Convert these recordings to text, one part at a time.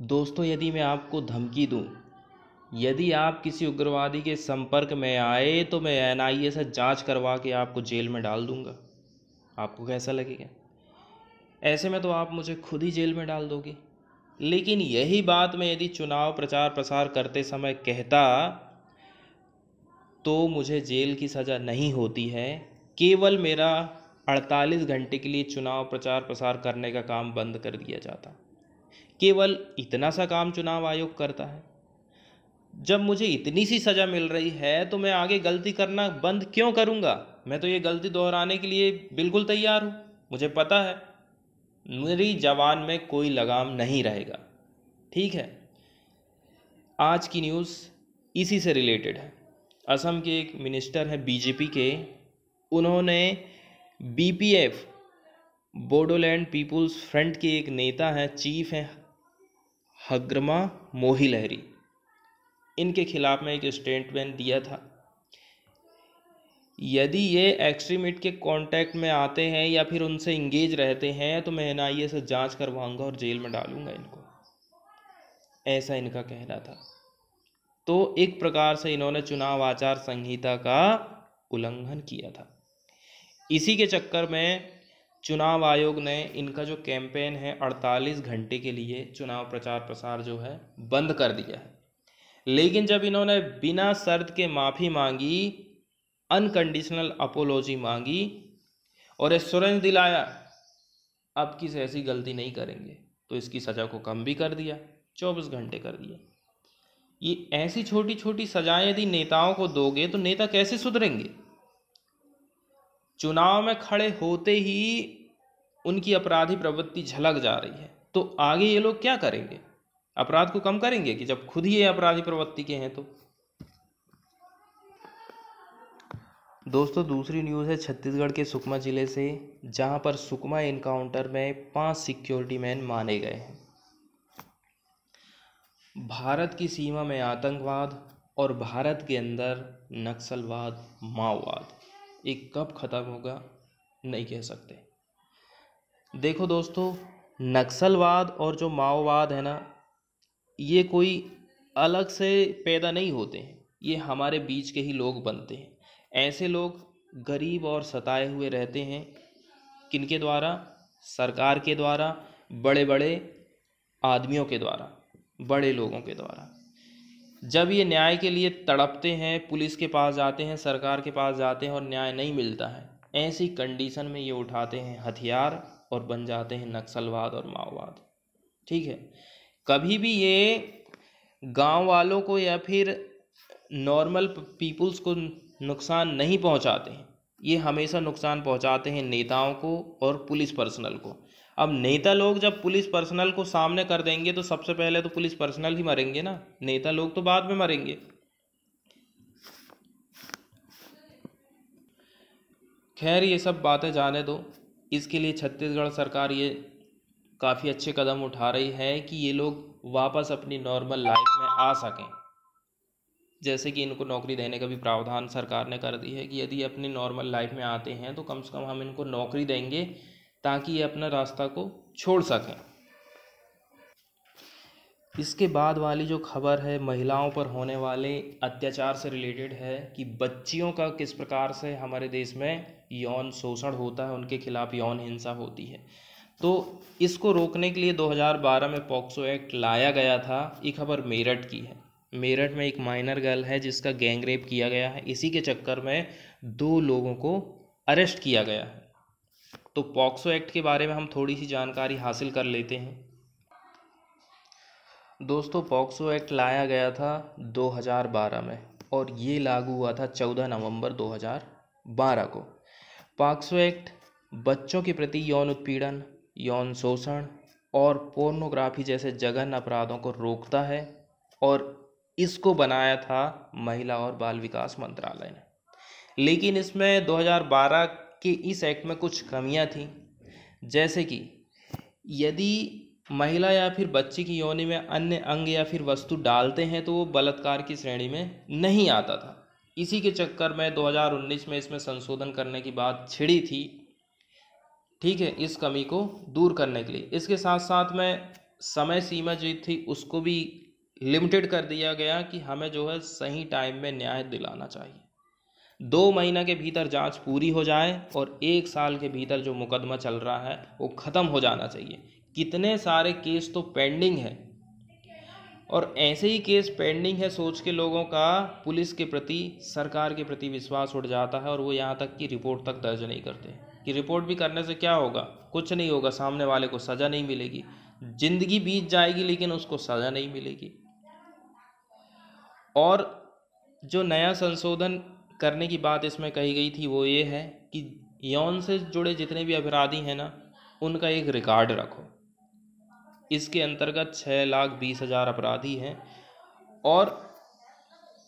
दोस्तों, यदि मैं आपको धमकी दूं, यदि आप किसी उग्रवादी के संपर्क में आए तो मैं एनआईए से जांच करवा के आपको जेल में डाल दूंगा। आपको कैसा लगेगा? ऐसे में तो आप मुझे खुद ही जेल में डाल दोगे। लेकिन यही बात मैं यदि चुनाव प्रचार प्रसार करते समय कहता तो मुझे जेल की सज़ा नहीं होती है, केवल मेरा 48 घंटे के लिए चुनाव प्रचार प्रसार करने का काम बंद कर दिया जाता। केवल इतना सा काम चुनाव आयोग करता है। जब मुझे इतनी सी सज़ा मिल रही है तो मैं आगे गलती करना बंद क्यों करूँगा? मैं तो ये गलती दोहराने के लिए बिल्कुल तैयार हूँ। मुझे पता है मेरी जबान में कोई लगाम नहीं रहेगा। ठीक है, आज की न्यूज़ इसी से रिलेटेड है। असम के एक मिनिस्टर हैं बीजेपी के, उन्होंने बीपीएफ बोडोलैंड पीपुल्स फ्रंट के एक नेता हैं, चीफ हैं हग्रमा मोहिलहरी, इनके खिलाफ में एक स्टेटमेंट दिया था। यदि ये एक्सट्रीमिस्ट के कांटेक्ट में आते हैं या फिर उनसे इंगेज रहते हैं तो मैं एनआईए से जांच करवाऊंगा और जेल में डालूंगा इनको, ऐसा इनका कहना था। तो एक प्रकार से इन्होंने चुनाव आचार संहिता का उल्लंघन किया था। इसी के चक्कर में चुनाव आयोग ने इनका जो कैंपेन है 48 घंटे के लिए चुनाव प्रचार प्रसार जो है बंद कर दिया है। लेकिन जब इन्होंने बिना शर्त के माफ़ी मांगी, अनकंडीशनल अपोलॉजी मांगी और एश्योरेंस दिलाया अब किसी ऐसी गलती नहीं करेंगे, तो इसकी सज़ा को कम भी कर दिया, 24 घंटे कर दिया। ये ऐसी छोटी छोटी सजाएं यदि नेताओं को दोगे तो नेता कैसे सुधरेंगे? चुनाव में खड़े होते ही उनकी अपराधी प्रवृत्ति झलक जा रही है, तो आगे ये लोग क्या करेंगे? अपराध को कम करेंगे कि जब खुद ही ये अपराधी प्रवृत्ति के हैं तो? दोस्तों, दूसरी न्यूज़ है छत्तीसगढ़ के सुकमा ज़िले से, जहां पर सुकमा एनकाउंटर में 5 सिक्योरिटी मैन मारे गए हैं। भारत की सीमा में आतंकवाद और भारत के अंदर नक्सलवाद, माओवाद, ये कब ख़त्म होगा नहीं कह सकते। देखो दोस्तों, नक्सलवाद और जो माओवाद है ना, ये कोई अलग से पैदा नहीं होते हैं, ये हमारे बीच के ही लोग बनते हैं। ऐसे लोग गरीब और सताए हुए रहते हैं, किनके द्वारा? सरकार के द्वारा, बड़े बड़े आदमियों के द्वारा, बड़े लोगों के द्वारा। जब ये न्याय के लिए तड़पते हैं, पुलिस के पास जाते हैं, सरकार के पास जाते हैं और न्याय नहीं मिलता है, ऐसी कंडीशन में ये उठाते हैं हथियार और बन जाते हैं नक्सलवाद और माओवाद। ठीक है, कभी भी ये गांव वालों को या फिर नॉर्मल पीपुल्स को नुकसान नहीं पहुंचाते हैं, ये हमेशा नुकसान पहुंचाते हैं नेताओं को और पुलिस पर्सनल को। अब नेता लोग जब पुलिस पर्सनल को सामने कर देंगे तो सबसे पहले तो पुलिस पर्सनल ही मरेंगे ना, नेता लोग तो बाद में मरेंगे। खैर, ये सब बातें जाने दो। इसके लिए छत्तीसगढ़ सरकार ये काफ़ी अच्छे कदम उठा रही है कि ये लोग वापस अपनी नॉर्मल लाइफ में आ सकें। जैसे कि इनको नौकरी देने का भी प्रावधान सरकार ने कर दी है कि यदि अपनी नॉर्मल लाइफ में आते हैं तो कम से कम हम इनको नौकरी देंगे ताकि ये अपना रास्ता को छोड़ सकें। इसके बाद वाली जो खबर है महिलाओं पर होने वाले अत्याचार से रिलेटेड है कि बच्चियों का किस प्रकार से हमारे देश में यौन शोषण होता है, उनके खिलाफ यौन हिंसा होती है। तो इसको रोकने के लिए 2012 में पॉक्सो एक्ट लाया गया था। ये खबर मेरठ की है। मेरठ में एक माइनर गर्ल है जिसका गैंग रेप किया गया है। इसी के चक्कर में 2 लोगों को अरेस्ट किया गया है। तो पॉक्सो एक्ट के बारे में हम थोड़ी सी जानकारी हासिल कर लेते हैं। दोस्तों, पॉक्सो एक्ट लाया गया था 2012 में और ये लागू हुआ था 14 नवंबर 2012 को। पॉक्सो एक्ट बच्चों के प्रति यौन उत्पीड़न, यौन शोषण और पोर्नोग्राफी जैसे जघन्य अपराधों को रोकता है और इसको बनाया था महिला और बाल विकास मंत्रालय ने। लेकिन इसमें 2012 के इस एक्ट में कुछ कमियां थी, जैसे कि यदि महिला या फिर बच्चे की योनि में अन्य अंग या फिर वस्तु डालते हैं तो वो बलात्कार की श्रेणी में नहीं आता था। इसी के चक्कर में 2019 में इसमें संशोधन करने की बात छिड़ी थी। ठीक है, इस कमी को दूर करने के लिए। इसके साथ साथ में समय सीमा जो थी उसको भी लिमिटेड कर दिया गया कि हमें जो है सही टाइम में न्याय दिलाना चाहिए। 2 महीना के भीतर जांच पूरी हो जाए और 1 साल के भीतर जो मुकदमा चल रहा है वो ख़त्म हो जाना चाहिए। कितने सारे केस तो पेंडिंग है, और ऐसे ही केस पेंडिंग है सोच के लोगों का पुलिस के प्रति, सरकार के प्रति विश्वास उठ जाता है, और वो यहाँ तक कि रिपोर्ट तक दर्ज नहीं करते कि रिपोर्ट भी करने से क्या होगा, कुछ नहीं होगा, सामने वाले को सज़ा नहीं मिलेगी, ज़िंदगी बीत जाएगी लेकिन उसको सज़ा नहीं मिलेगी। और जो नया संशोधन करने की बात इसमें कही गई थी वो ये है कि यौन से जुड़े जितने भी अपराधी हैं ना, उनका एक रिकॉर्ड रखो। इसके अंतर्गत 6,20,000 अपराधी हैं, और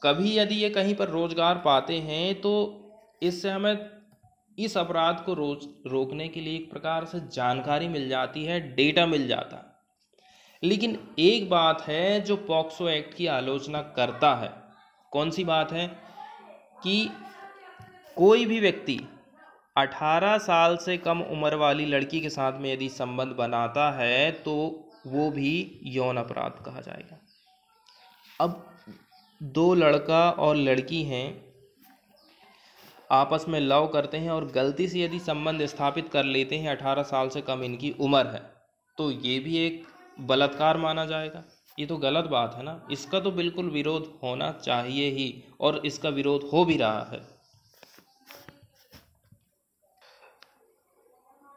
कभी यदि ये कहीं पर रोजगार पाते हैं तो इससे हमें इस अपराध को रोकने के लिए एक प्रकार से जानकारी मिल जाती है, डेटा मिल जाता है। लेकिन एक बात है जो पॉक्सो एक्ट की आलोचना करता है, कौन सी बात है, कि कोई भी व्यक्ति 18 साल से कम उम्र वाली लड़की के साथ में यदि संबंध बनाता है तो वो भी यौन अपराध कहा जाएगा। अब 2 लड़का और लड़की हैं, आपस में लव करते हैं और गलती से यदि संबंध स्थापित कर लेते हैं, 18 साल से कम इनकी उम्र है, तो ये भी एक बलात्कार माना जाएगा। ये तो गलत बात है ना, इसका तो बिल्कुल विरोध होना चाहिए ही, और इसका विरोध हो भी रहा है।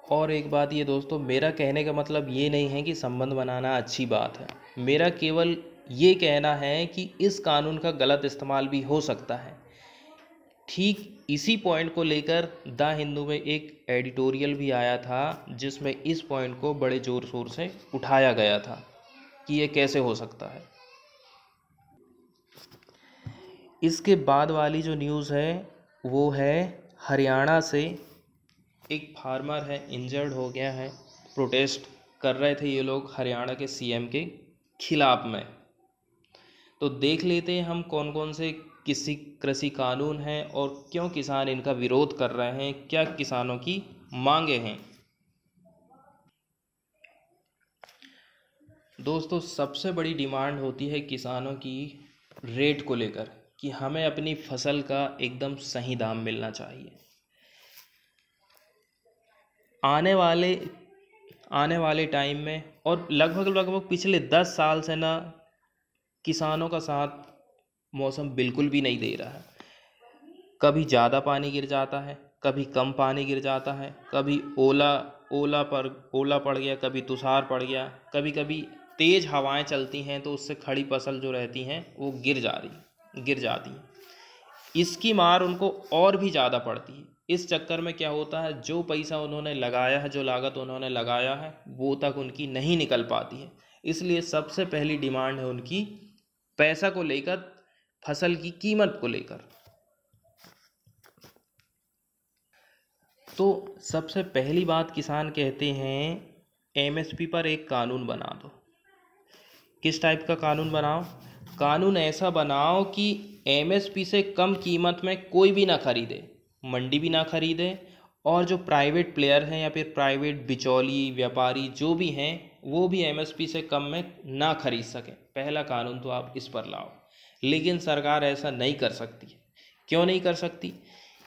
और एक बात ये दोस्तों, मेरा कहने का मतलब ये नहीं है कि संबंध बनाना अच्छी बात है, मेरा केवल ये कहना है कि इस कानून का गलत इस्तेमाल भी हो सकता है। ठीक इसी पॉइंट को लेकर द हिंदू में एक एडिटोरियल भी आया था जिसमें इस पॉइंट को बड़े ज़ोर शोर से उठाया गया था कि ये कैसे हो सकता है। इसके बाद वाली जो न्यूज़ है वो है हरियाणा से एक फार्मर है, इंजर्ड हो गया है, प्रोटेस्ट कर रहे थे ये लोग हरियाणा के सीएम के खिलाफ में। तो देख लेते हैं हम कौन कौन से कृषि कानून हैं और क्यों किसान इनका विरोध कर रहे हैं, क्या किसानों की मांगे हैं। दोस्तों, सबसे बड़ी डिमांड होती है किसानों की रेट को लेकर कि हमें अपनी फसल का एकदम सही दाम मिलना चाहिए। आने वाले टाइम में, और लगभग पिछले 10 साल से ना किसानों का साथ मौसम बिल्कुल भी नहीं दे रहा है। कभी ज़्यादा पानी गिर जाता है, कभी कम पानी गिर जाता है, कभी ओला पड़ गया, कभी तुषार पड़ गया, कभी कभी तेज़ हवाएं चलती हैं तो उससे खड़ी फसल जो रहती हैं वो गिर जाती हैं। इसकी मार उनको और भी ज़्यादा पड़ती है। इस चक्कर में क्या होता है, जो पैसा उन्होंने लगाया है, जो लागत उन्होंने लगाया है, वो तक उनकी नहीं निकल पाती है। इसलिए सबसे पहली डिमांड है उनकी पैसा को लेकर, फसल की कीमत को लेकर। तो सबसे पहली बात किसान कहते हैं एमएसपी पर एक कानून बना दो। किस टाइप का कानून बनाओ? कानून ऐसा बनाओ कि एमएसपी से कम कीमत में कोई भी ना खरीदे, मंडी भी ना खरीदे, और जो प्राइवेट प्लेयर हैं या फिर प्राइवेट बिचौली व्यापारी जो भी हैं वो भी एमएसपी से कम में ना खरीद सकें। पहला कानून तो आप इस पर लाओ। लेकिन सरकार ऐसा नहीं कर सकती। क्यों नहीं कर सकती?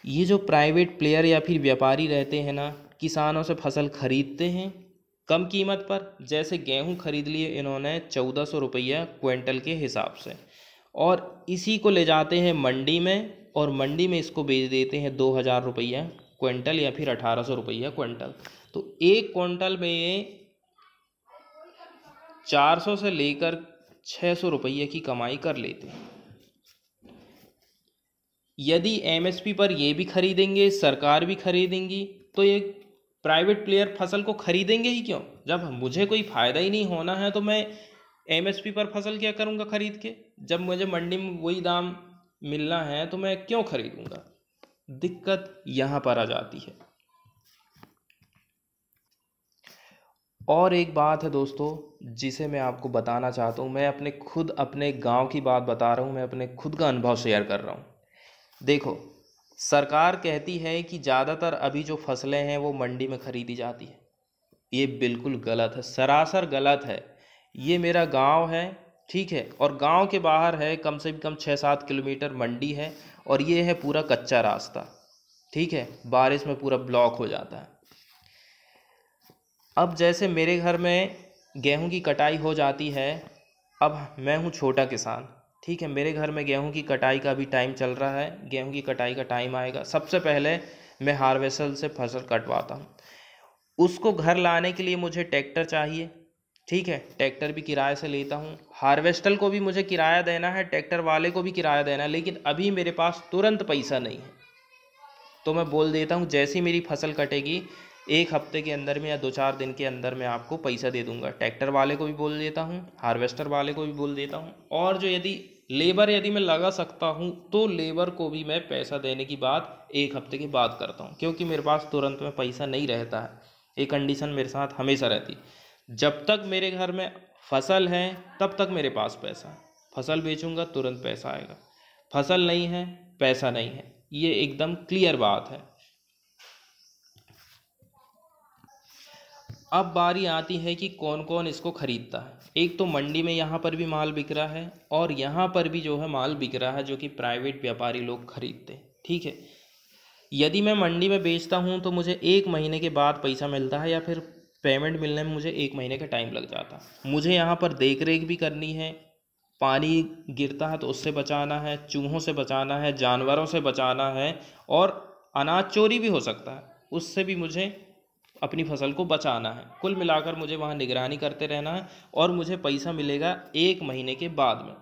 ये जो प्राइवेट प्लेयर या फिर व्यापारी रहते हैं ना, किसानों से फसल खरीदते हैं कम कीमत पर। जैसे गेहूं खरीद लिए इन्होंने 1400 रुपया क्विंटल के हिसाब से, और इसी को ले जाते हैं मंडी में, और मंडी में इसको बेच देते हैं 2000 रुपया क्विंटल या फिर 1800 रुपया क्विंटल। तो एक क्विंटल में 400 से लेकर 600 रुपये की कमाई कर लेते हैं। यदि एमएसपी पर ये भी खरीदेंगे, सरकार भी खरीदेंगी, तो ये प्राइवेट प्लेयर फसल को खरीदेंगे ही क्यों? जब मुझे कोई फ़ायदा ही नहीं होना है तो मैं एमएसपी पर फसल क्या करूँगा खरीद के? जब मुझे मंडी में वही दाम मिलना है तो मैं क्यों खरीदूँगा? दिक्कत यहाँ पर आ जाती है। और एक बात है दोस्तों जिसे मैं आपको बताना चाहता हूँ, मैं अपने गांव की बात बता रहा हूँ, मैं अपने खुद का अनुभव शेयर कर रहा हूँ। देखो, सरकार कहती है कि ज़्यादातर अभी जो फसलें हैं वो मंडी में खरीदी जाती है। ये बिल्कुल गलत है, सरासर गलत है। ये मेरा गांव है, ठीक है, और गांव के बाहर है कम से कम 6-7 किलोमीटर मंडी है, और ये है पूरा कच्चा रास्ता, ठीक है, बारिश में पूरा ब्लॉक हो जाता है। अब जैसे मेरे घर में गेहूं की कटाई हो जाती है, अब मैं हूं छोटा किसान, ठीक है, मेरे घर में गेहूं की कटाई का भी टाइम चल रहा है, गेहूं की कटाई का टाइम आएगा, सबसे पहले मैं हार्वेस्टर से फसल कटवाता हूं। उसको घर लाने के लिए मुझे ट्रैक्टर चाहिए, ठीक है, ट्रैक्टर भी किराए से लेता हूँ, हार्वेस्टर को भी मुझे किराया देना है, ट्रैक्टर वाले को भी किराया देना है, लेकिन अभी मेरे पास तुरंत पैसा नहीं है। तो मैं बोल देता हूँ जैसे ही मेरी फसल कटेगी 1 हफ्ते के अंदर में या 2-4 दिन के अंदर में आपको पैसा दे दूंगा। ट्रैक्टर वाले को भी बोल देता हूँ, हार्वेस्टर वाले को भी बोल देता हूँ, और जो यदि मैं लगा सकता हूँ तो लेबर को भी मैं पैसा देने की बात 1 हफ्ते के बाद करता हूँ, क्योंकि मेरे पास तुरंत में पैसा नहीं रहता है। ये कंडीशन मेरे साथ हमेशा रहती, जब तक मेरे घर में फसल है तब तक मेरे पास पैसा है, फसल बेचूंगा तुरंत पैसा आएगा, फसल नहीं है पैसा नहीं है, ये एकदम क्लियर बात है। अब बारी आती है कि कौन कौन इसको खरीदता है। एक तो मंडी में यहाँ पर भी माल बिक रहा है, और यहाँ पर भी जो है माल बिक रहा है जो कि प्राइवेट व्यापारी लोग खरीदते हैं, ठीक है। यदि मैं मंडी में बेचता हूँ तो मुझे 1 महीने के बाद पैसा मिलता है, या फिर पेमेंट मिलने में मुझे 1 महीने का टाइम लग जाता है। मुझे यहाँ पर देख रेख भी करनी है, पानी गिरता है तो उससे बचाना है, चूहों से बचाना है, जानवरों से बचाना है, और अनाज चोरी भी हो सकता है, उससे भी मुझे अपनी फसल को बचाना है। कुल मिलाकर मुझे वहाँ निगरानी करते रहना है, और मुझे पैसा मिलेगा 1 महीने के बाद में।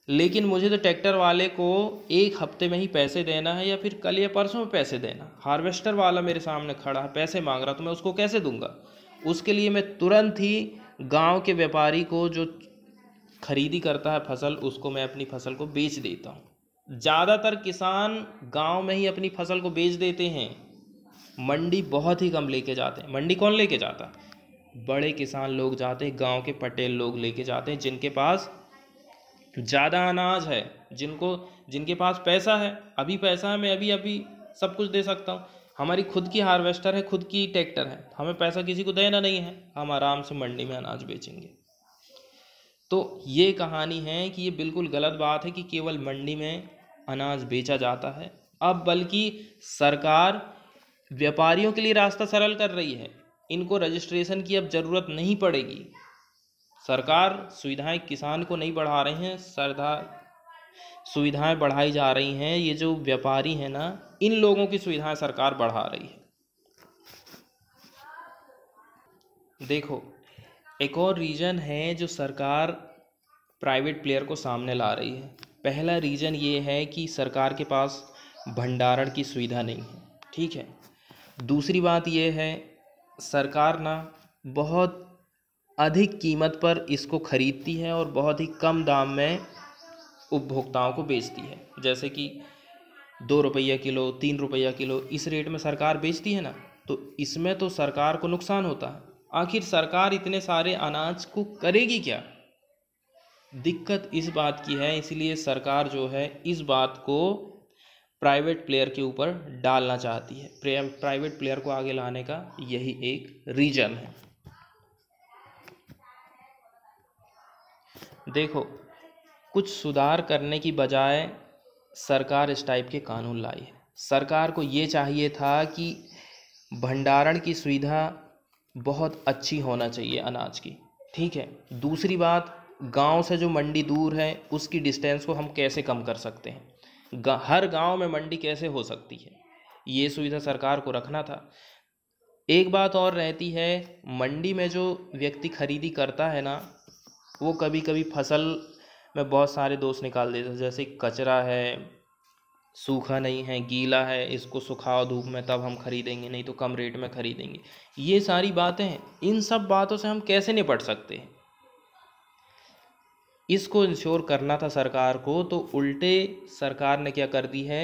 लेकिन मुझे तो ट्रैक्टर वाले को 1 हफ्ते में ही पैसे देना है, या फिर कल या परसों में पैसे देना। हार्वेस्टर वाला मेरे सामने खड़ा है, पैसे मांग रहा, तो मैं उसको कैसे दूंगा? उसके लिए मैं तुरंत ही गांव के व्यापारी को, जो खरीदी करता है फसल, उसको मैं अपनी फसल को बेच देता हूँ। ज़्यादातर किसान गांव में ही अपनी फसल को बेच देते हैं, मंडी बहुत ही कम लेके जाते हैं। मंडी कौन लेके जाता है? बड़े किसान लोग जाते हैं, गांव के पटेल लोग लेके जाते हैं, जिनके पास ज़्यादा अनाज है, जिनके पास पैसा है। अभी पैसा है, मैं अभी अभी सब कुछ दे सकता हूँ। हमारी खुद की हार्वेस्टर है, खुद की ट्रैक्टर है, हमें पैसा किसी को देना नहीं है, हम आराम से मंडी में अनाज बेचेंगे। तो ये कहानी है कि ये बिल्कुल गलत बात है कि केवल मंडी में अनाज बेचा जाता है। अब बल्कि सरकार व्यापारियों के लिए रास्ता सरल कर रही है, इनको रजिस्ट्रेशन की अब ज़रूरत नहीं पड़ेगी। सरकार सुविधाएं किसान को नहीं बढ़ा रही हैं, सुविधाएं बढ़ाई जा रही हैं। ये जो व्यापारी हैं ना, इन लोगों की सुविधाएं सरकार बढ़ा रही है। देखो, एक और रीज़न है जो सरकार प्राइवेट प्लेयर को सामने ला रही है। पहला रीज़न ये है कि सरकार के पास भंडारण की सुविधा नहीं है, ठीक है। दूसरी बात ये है, सरकार ना बहुत अधिक कीमत पर इसको खरीदती है और बहुत ही कम दाम में उपभोक्ताओं को बेचती है। जैसे कि 2 रुपया किलो, 3 रुपया किलो, इस रेट में सरकार बेचती है ना, तो इसमें तो सरकार को नुकसान होता है। आखिर सरकार इतने सारे अनाज को करेगी क्या? दिक्कत इस बात की है, इसलिए सरकार जो है इस बात को प्राइवेट प्लेयर के ऊपर डालना चाहती है। प्राइवेट प्लेयर को आगे लाने का यही एक रीजन है। देखो, कुछ सुधार करने की बजाय सरकार इस टाइप के कानून लाई है। सरकार को ये चाहिए था कि भंडारण की सुविधा बहुत अच्छी होना चाहिए अनाज की, ठीक है। दूसरी बात, गांव से जो मंडी दूर है उसकी डिस्टेंस को हम कैसे कम कर सकते हैं, हर गांव में मंडी कैसे हो सकती है, ये सुविधा सरकार को रखना था। एक बात और रहती है, मंडी में जो व्यक्ति खरीदी करता है ना, वो कभी कभी फसल में बहुत सारे दोष निकाल देता है। जैसे कचरा है, सूखा नहीं है, गीला है, इसको सुखाओ धूप में तब हम खरीदेंगे, नहीं तो कम रेट में खरीदेंगे। ये सारी बातें हैं, इन सब बातों से हम कैसे निपट सकते हैं? इसको इंश्योर करना था सरकार को, तो उल्टे सरकार ने क्या कर दी है,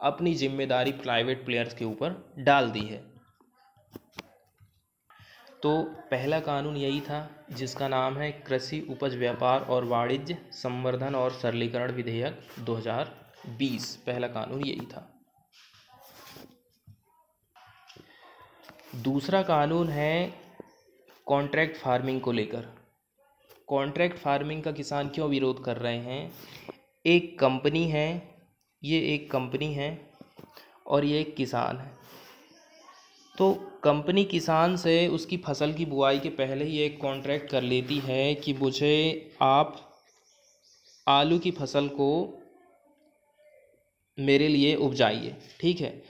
अपनी जिम्मेदारी प्राइवेट प्लेयर्स के ऊपर डाल दी है। तो पहला कानून यही था, जिसका नाम है कृषि उपज व्यापार और वाणिज्य संवर्धन और सरलीकरण विधेयक 2020। पहला कानून यही था। दूसरा कानून है कॉन्ट्रैक्ट फार्मिंग को लेकर। कॉन्ट्रैक्ट फार्मिंग का किसान क्यों विरोध कर रहे हैं? एक कंपनी है, ये एक कंपनी है और ये एक किसान है। तो कंपनी किसान से उसकी फसल की बुआई के पहले ही एक कॉन्ट्रैक्ट कर लेती है कि मुझे आप आलू की फसल को मेरे लिए उपजाइए, ठीक है।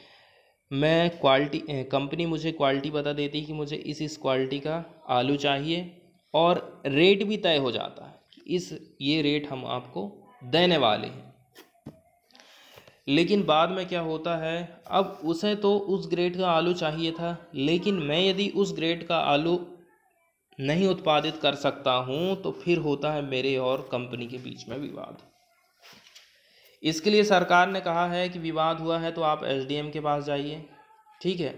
मैं क्वालिटी कंपनी मुझे क्वालिटी बता देती है कि मुझे इस क्वालिटी का आलू चाहिए और रेट भी तय हो जाता है कि ये रेट हम आपको देने वाले हैं। लेकिन बाद में क्या होता है, अब उसे तो उस ग्रेड का आलू चाहिए था, लेकिन मैं यदि उस ग्रेड का आलू नहीं उत्पादित कर सकता हूँ तो फिर होता है मेरे और कंपनी के बीच में विवाद। इसके लिए सरकार ने कहा है कि विवाद हुआ है तो आप एसडीएम के पास जाइए, ठीक है।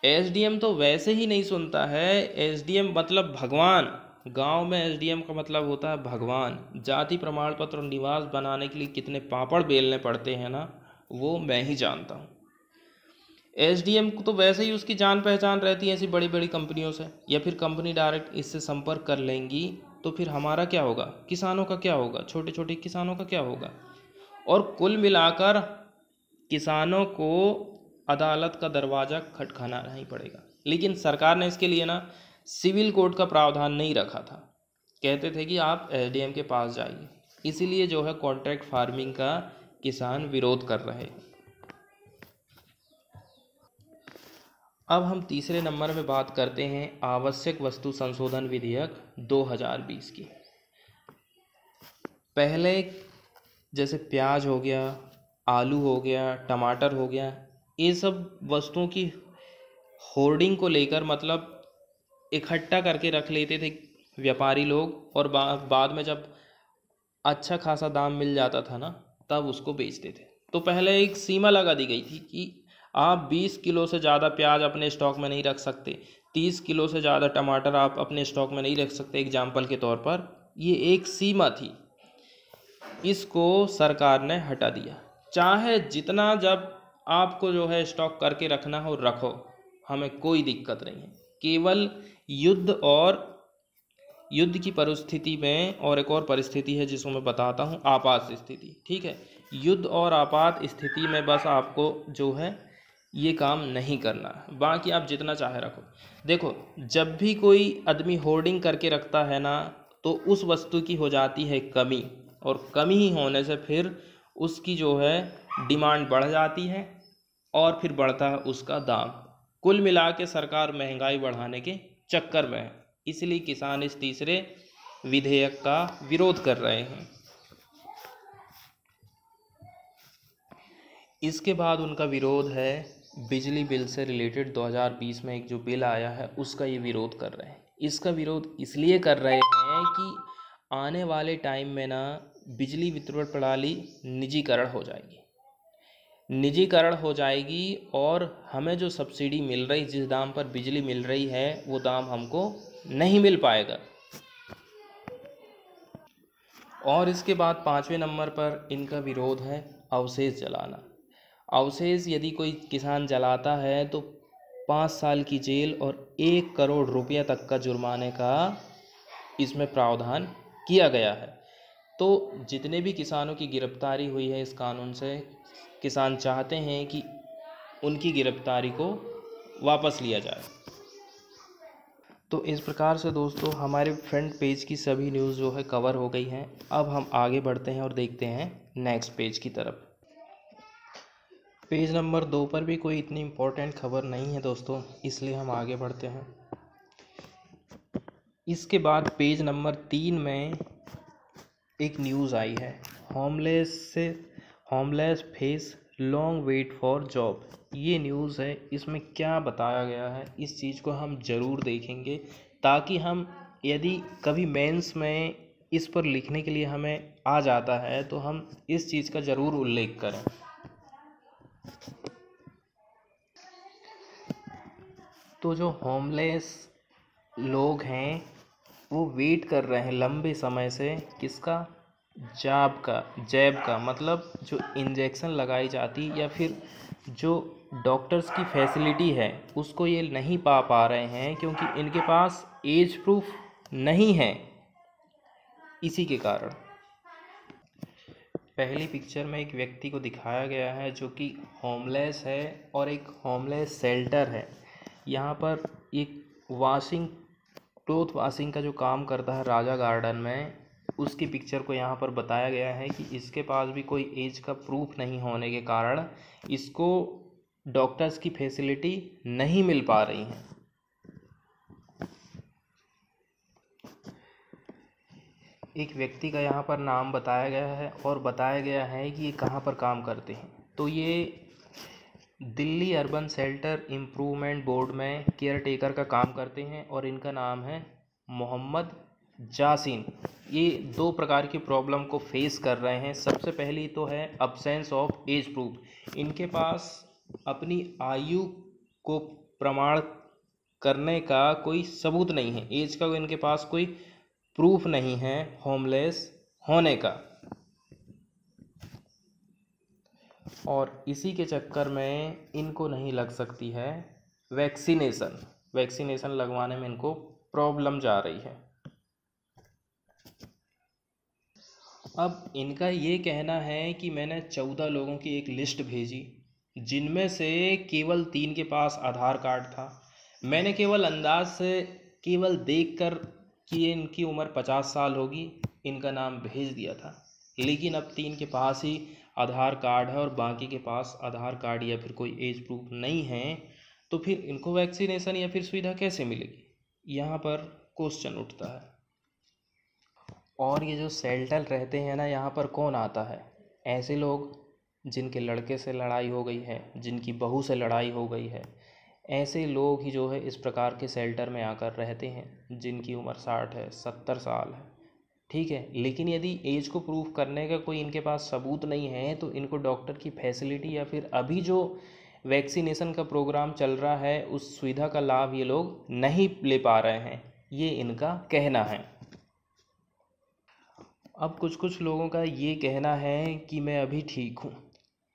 एसडीएम तो वैसे ही नहीं सुनता है, एसडीएम मतलब भगवान। गांव में एसडीएम का मतलब होता है भगवान। जाति प्रमाण पत्र और निवास बनाने के लिए कितने पापड़ बेलने पड़ते हैं ना, वो मैं ही जानता हूँ। एसडीएम को तो वैसे ही उसकी जान पहचान रहती है ऐसी बड़ी बड़ी कंपनियों से, या फिर कंपनी डायरेक्ट इससे संपर्क कर लेंगी तो फिर हमारा क्या होगा, किसानों का क्या होगा, छोटे छोटे किसानों का क्या होगा। और कुल मिलाकर किसानों को अदालत का दरवाज़ा खटखटाना ही पड़ेगा। लेकिन सरकार ने इसके लिए ना सिविल कोर्ट का प्रावधान नहीं रखा था, कहते थे कि आप एसडीएम के पास जाइए। इसीलिए जो है कॉन्ट्रैक्ट फार्मिंग का किसान विरोध कर रहे हैं। अब हम तीसरे नंबर में बात करते हैं आवश्यक वस्तु संशोधन विधेयक 2020 की। पहले जैसे प्याज हो गया, आलू हो गया, टमाटर हो गया, ये सब वस्तुओं की होर्डिंग को लेकर मतलब इकट्ठा करके रख लेते थे व्यापारी लोग, और बाद में जब अच्छा खासा दाम मिल जाता था ना तब उसको बेचते थे। तो पहले एक सीमा लगा दी गई थी कि आप 20 किलो से ज़्यादा प्याज अपने स्टॉक में नहीं रख सकते, 30 किलो से ज़्यादा टमाटर आप अपने स्टॉक में नहीं रख सकते, एग्जाम्पल के तौर पर। ये एक सीमा थी, इसको सरकार ने हटा दिया। चाहे जितना जब आपको जो है स्टॉक करके रखना हो रखो, हमें कोई दिक्कत नहीं है। केवल युद्ध की परिस्थिति में, और एक और परिस्थिति है जिसको मैं बताता हूँ, आपात स्थिति, ठीक है। युद्ध और आपात स्थिति में बस आपको जो है ये काम नहीं करना, बाकी आप जितना चाहे रखो। देखो, जब भी कोई आदमी होर्डिंग करके रखता है ना तो उस वस्तु की हो जाती है कमी, और कमी ही होने से फिर उसकी जो है डिमांड बढ़ जाती है और फिर बढ़ता है उसका दाम। कुल मिला के सरकार महंगाई बढ़ाने के चक्कर में है, इसलिए किसान इस तीसरे विधेयक का विरोध कर रहे हैं। इसके बाद उनका विरोध है बिजली बिल से रिलेटेड 2020 में एक जो बिल आया है उसका ये विरोध कर रहे हैं। इसका विरोध इसलिए कर रहे हैं कि आने वाले टाइम में ना बिजली वितरण प्रणाली निजीकरण हो जाएगी और हमें जो सब्सिडी मिल रही, जिस दाम पर बिजली मिल रही है वो दाम हमको नहीं मिल पाएगा। और इसके बाद 5वें नंबर पर इनका विरोध है अवशेष जलाना। अवशेष यदि कोई किसान जलाता है तो 5 साल की जेल और 1 करोड़ रुपया तक का जुर्माने का इसमें प्रावधान किया गया है। तो जितने भी किसानों की गिरफ्तारी हुई है इस कानून से, किसान चाहते हैं कि उनकी गिरफ्तारी को वापस लिया जाए। तो इस प्रकार से दोस्तों हमारे फ्रंट पेज की सभी न्यूज़ जो है कवर हो गई हैं। अब हम आगे बढ़ते हैं और देखते हैं नेक्स्ट पेज की तरफ। पेज नंबर 2 पर भी कोई इतनी इम्पोर्टेंट खबर नहीं है दोस्तों, इसलिए हम आगे बढ़ते हैं। इसके बाद पेज नंबर 3 में एक न्यूज़ आई है, homeless face long wait for job. ये न्यूज़ है, इसमें क्या बताया गया है इस चीज़ को हम ज़रूर देखेंगे, ताकि हम यदि कभी मेंस में इस पर लिखने के लिए हमें आ जाता है तो हम इस चीज़ का ज़रूर उल्लेख करें। तो जो होमलेस लोग हैं वो वेट कर रहे हैं लंबे समय से, किसका, जैब का मतलब जो इंजेक्शन लगाई जाती या फिर जो डॉक्टर्स की फैसिलिटी है उसको ये नहीं पा रहे हैं, क्योंकि इनके पास एज प्रूफ नहीं है। इसी के कारण। पहली पिक्चर में एक व्यक्ति को दिखाया गया है जो कि होमलेस है और एक होमलेस शेल्टर है। यहाँ पर एक क्लॉथ वॉशिंग का जो काम करता है राजा गार्डन में, उसकी पिक्चर को यहाँ पर बताया गया है कि इसके पास भी कोई एज का प्रूफ नहीं होने के कारण इसको डॉक्टर्स की फैसिलिटी नहीं मिल पा रही हैं। एक व्यक्ति का यहाँ पर नाम बताया गया है और बताया गया है कि ये कहाँ पर काम करते हैं। तो ये Delhi urban shelter improvement board में केयर टेकर का काम करते हैं और इनका नाम है मोहम्मद जासिन। ये 2 प्रकार की प्रॉब्लम को फेस कर रहे हैं। सबसे पहली तो है अब्सेंस ऑफ एज प्रूफ। इनके पास अपनी आयु को प्रमाण करने का कोई सबूत नहीं है, एज का इनके पास कोई प्रूफ नहीं है होमलेस होने का। और इसी के चक्कर में इनको नहीं लग सकती है वैक्सीनेशन लगवाने में इनको प्रॉब्लम जा रही है। अब इनका ये कहना है कि मैंने 14 लोगों की एक लिस्ट भेजी, जिनमें से केवल 3 के पास आधार कार्ड था। मैंने केवल अंदाज से केवल देखकर कि इनकी उम्र 50 साल होगी, इनका नाम भेज दिया था। लेकिन अब 3 के पास ही आधार कार्ड है और बाकी के पास आधार कार्ड या फिर कोई एज प्रूफ नहीं है, तो फिर इनको वैक्सीनेशन या फिर सुविधा कैसे मिलेगी? यहाँ पर क्वेश्चन उठता है। और ये जो शेल्टर रहते हैं ना, यहाँ पर कौन आता है? ऐसे लोग जिनके लड़के से लड़ाई हो गई है, जिनकी बहू से लड़ाई हो गई है, ऐसे लोग ही जो है इस प्रकार के शेल्टर में आकर रहते हैं, जिनकी उम्र 60 है, 70 साल है। ठीक है, लेकिन यदि एज को प्रूफ करने का कोई इनके पास सबूत नहीं है तो इनको डॉक्टर की फैसिलिटी या फिर अभी जो वैक्सीनेशन का प्रोग्राम चल रहा है उस सुविधा का लाभ ये लोग नहीं ले पा रहे हैं, ये इनका कहना है। अब कुछ लोगों का ये कहना है कि मैं अभी ठीक हूँ,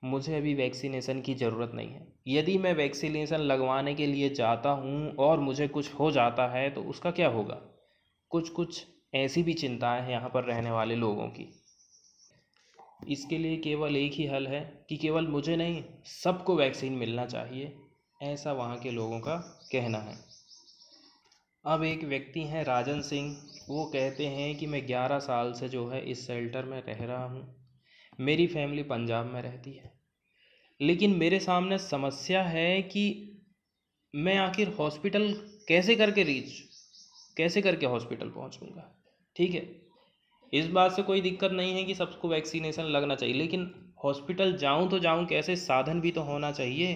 मुझे अभी वैक्सीनेशन की ज़रूरत नहीं है। यदि मैं वैक्सीनेशन लगवाने के लिए जाता हूँ और मुझे कुछ हो जाता है तो उसका क्या होगा? कुछ ऐसी भी चिंताएं हैं यहाँ पर रहने वाले लोगों की। इसके लिए केवल एक ही हल है कि केवल मुझे नहीं, सबको वैक्सीन मिलना चाहिए, ऐसा वहाँ के लोगों का कहना है। अब एक व्यक्ति हैं राजन सिंह, वो कहते हैं कि मैं 11 साल से जो है इस शेल्टर में रह रहा हूँ, मेरी फैमिली पंजाब में रहती है, लेकिन मेरे सामने समस्या है कि मैं आखिर हॉस्पिटल कैसे करके हॉस्पिटल पहुँचूँगा। ठीक है, इस बात से कोई दिक्कत नहीं है कि सबको वैक्सीनेशन लगना चाहिए, लेकिन हॉस्पिटल जाऊं तो जाऊं कैसे? साधन भी तो होना चाहिए।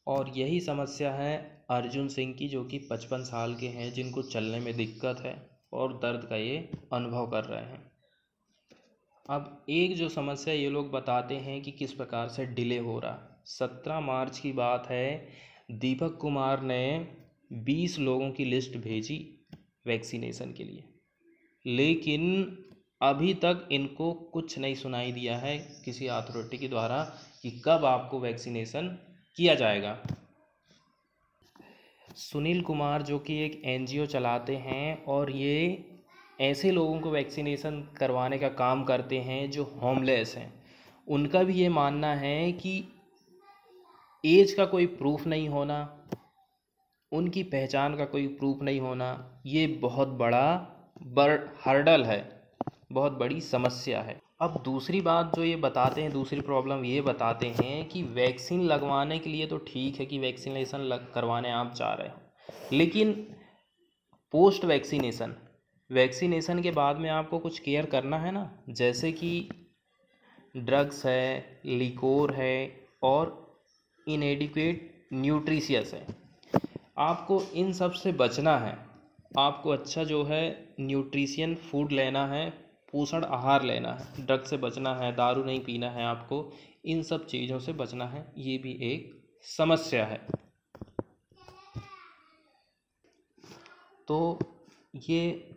और यही समस्या है अर्जुन सिंह की, जो कि 55 साल के हैं, जिनको चलने में दिक्कत है और दर्द का ये अनुभव कर रहे हैं। अब एक जो समस्या ये लोग बताते हैं कि किस प्रकार से डिले हो रहा। 17 मार्च की बात है, दीपक कुमार ने 20 लोगों की लिस्ट भेजी वैक्सीनेशन के लिए, लेकिन अभी तक इनको कुछ नहीं सुनाई दिया है किसी अथॉरिटी के द्वारा कि कब आपको वैक्सीनेशन किया जाएगा। सुनील कुमार जो कि एक एनजीओ चलाते हैं और ये ऐसे लोगों को वैक्सीनेशन करवाने का काम करते हैं जो होमलेस हैं, उनका भी ये मानना है कि एज का कोई प्रूफ नहीं होना, उनकी पहचान का कोई प्रूफ नहीं होना, ये बहुत बड़ा हर्डल है, बहुत बड़ी समस्या है। अब दूसरी बात जो ये बताते हैं, दूसरी प्रॉब्लम ये बताते हैं कि वैक्सीन लगवाने के लिए तो ठीक है कि वैक्सीनेशन करवाने आप जा रहे हो, लेकिन पोस्ट वैक्सीनेशन के बाद में आपको कुछ केयर करना है ना, जैसे कि ड्रग्स है, लिकोर है और इनएडिक्वेट न्यूट्रिशियस है। आपको इन सब से बचना है। आपको अच्छा जो है न्यूट्रिशियन फूड लेना है, पोषण आहार लेना है, ड्रग से बचना है, दारू नहीं पीना है, आपको इन सब चीज़ों से बचना है। ये भी एक समस्या है। तो ये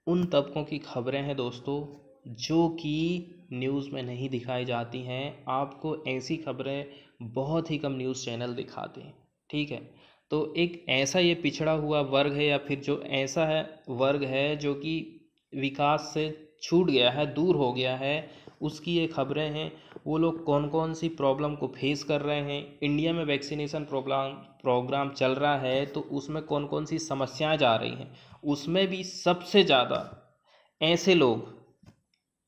उन तबकों की खबरें हैं दोस्तों जो कि न्यूज़ में नहीं दिखाई जाती हैं। आपको ऐसी खबरें बहुत ही कम न्यूज़ चैनल दिखाते हैं। ठीक है, तो एक ऐसा ये पिछड़ा हुआ वर्ग है, या फिर जो ऐसा है वर्ग है जो कि विकास से छूट गया है, दूर हो गया है, उसकी ये खबरें हैं। वो लोग कौन कौन सी प्रॉब्लम को फेस कर रहे हैं, इंडिया में वैक्सीनेशन प्रोग्राम चल रहा है तो उसमें कौन कौन सी समस्याएं जा रही हैं, उसमें भी सबसे ज़्यादा ऐसे लोग,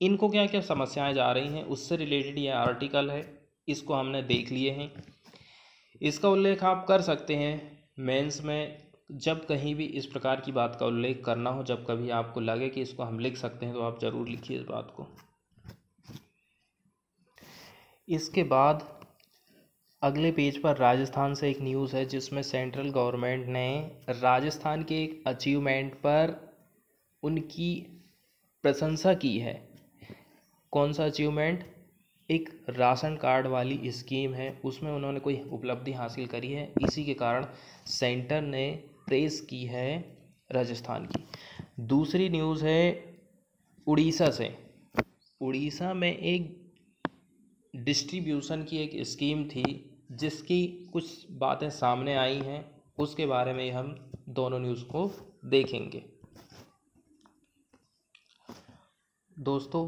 इनको क्या क्या समस्याएं जा रही हैं, उससे रिलेटेड ये आर्टिकल है। इसको हमने देख लिए हैं। इसका उल्लेख आप कर सकते हैं मेंस में, जब कहीं भी इस प्रकार की बात का उल्लेख करना हो, जब कभी आपको लगे कि इसको हम लिख सकते हैं तो आप ज़रूर लिखिए इस बात को। इसके बाद अगले पेज पर राजस्थान से एक न्यूज़ है, जिसमें सेंट्रल गवर्नमेंट ने राजस्थान के एक अचीवमेंट पर उनकी प्रशंसा की है। कौन सा अचीवमेंट? एक राशन कार्ड वाली स्कीम है, उसमें उन्होंने कोई उपलब्धि हासिल करी है, इसी के कारण सेंटर ने प्रेस की है राजस्थान की। दूसरी न्यूज़ है उड़ीसा से। उड़ीसा में एक डिस्ट्रीब्यूशन की एक स्कीम थी, जिसकी कुछ बातें सामने आई हैं, उसके बारे में हम दोनों न्यूज़ को देखेंगे। दोस्तों,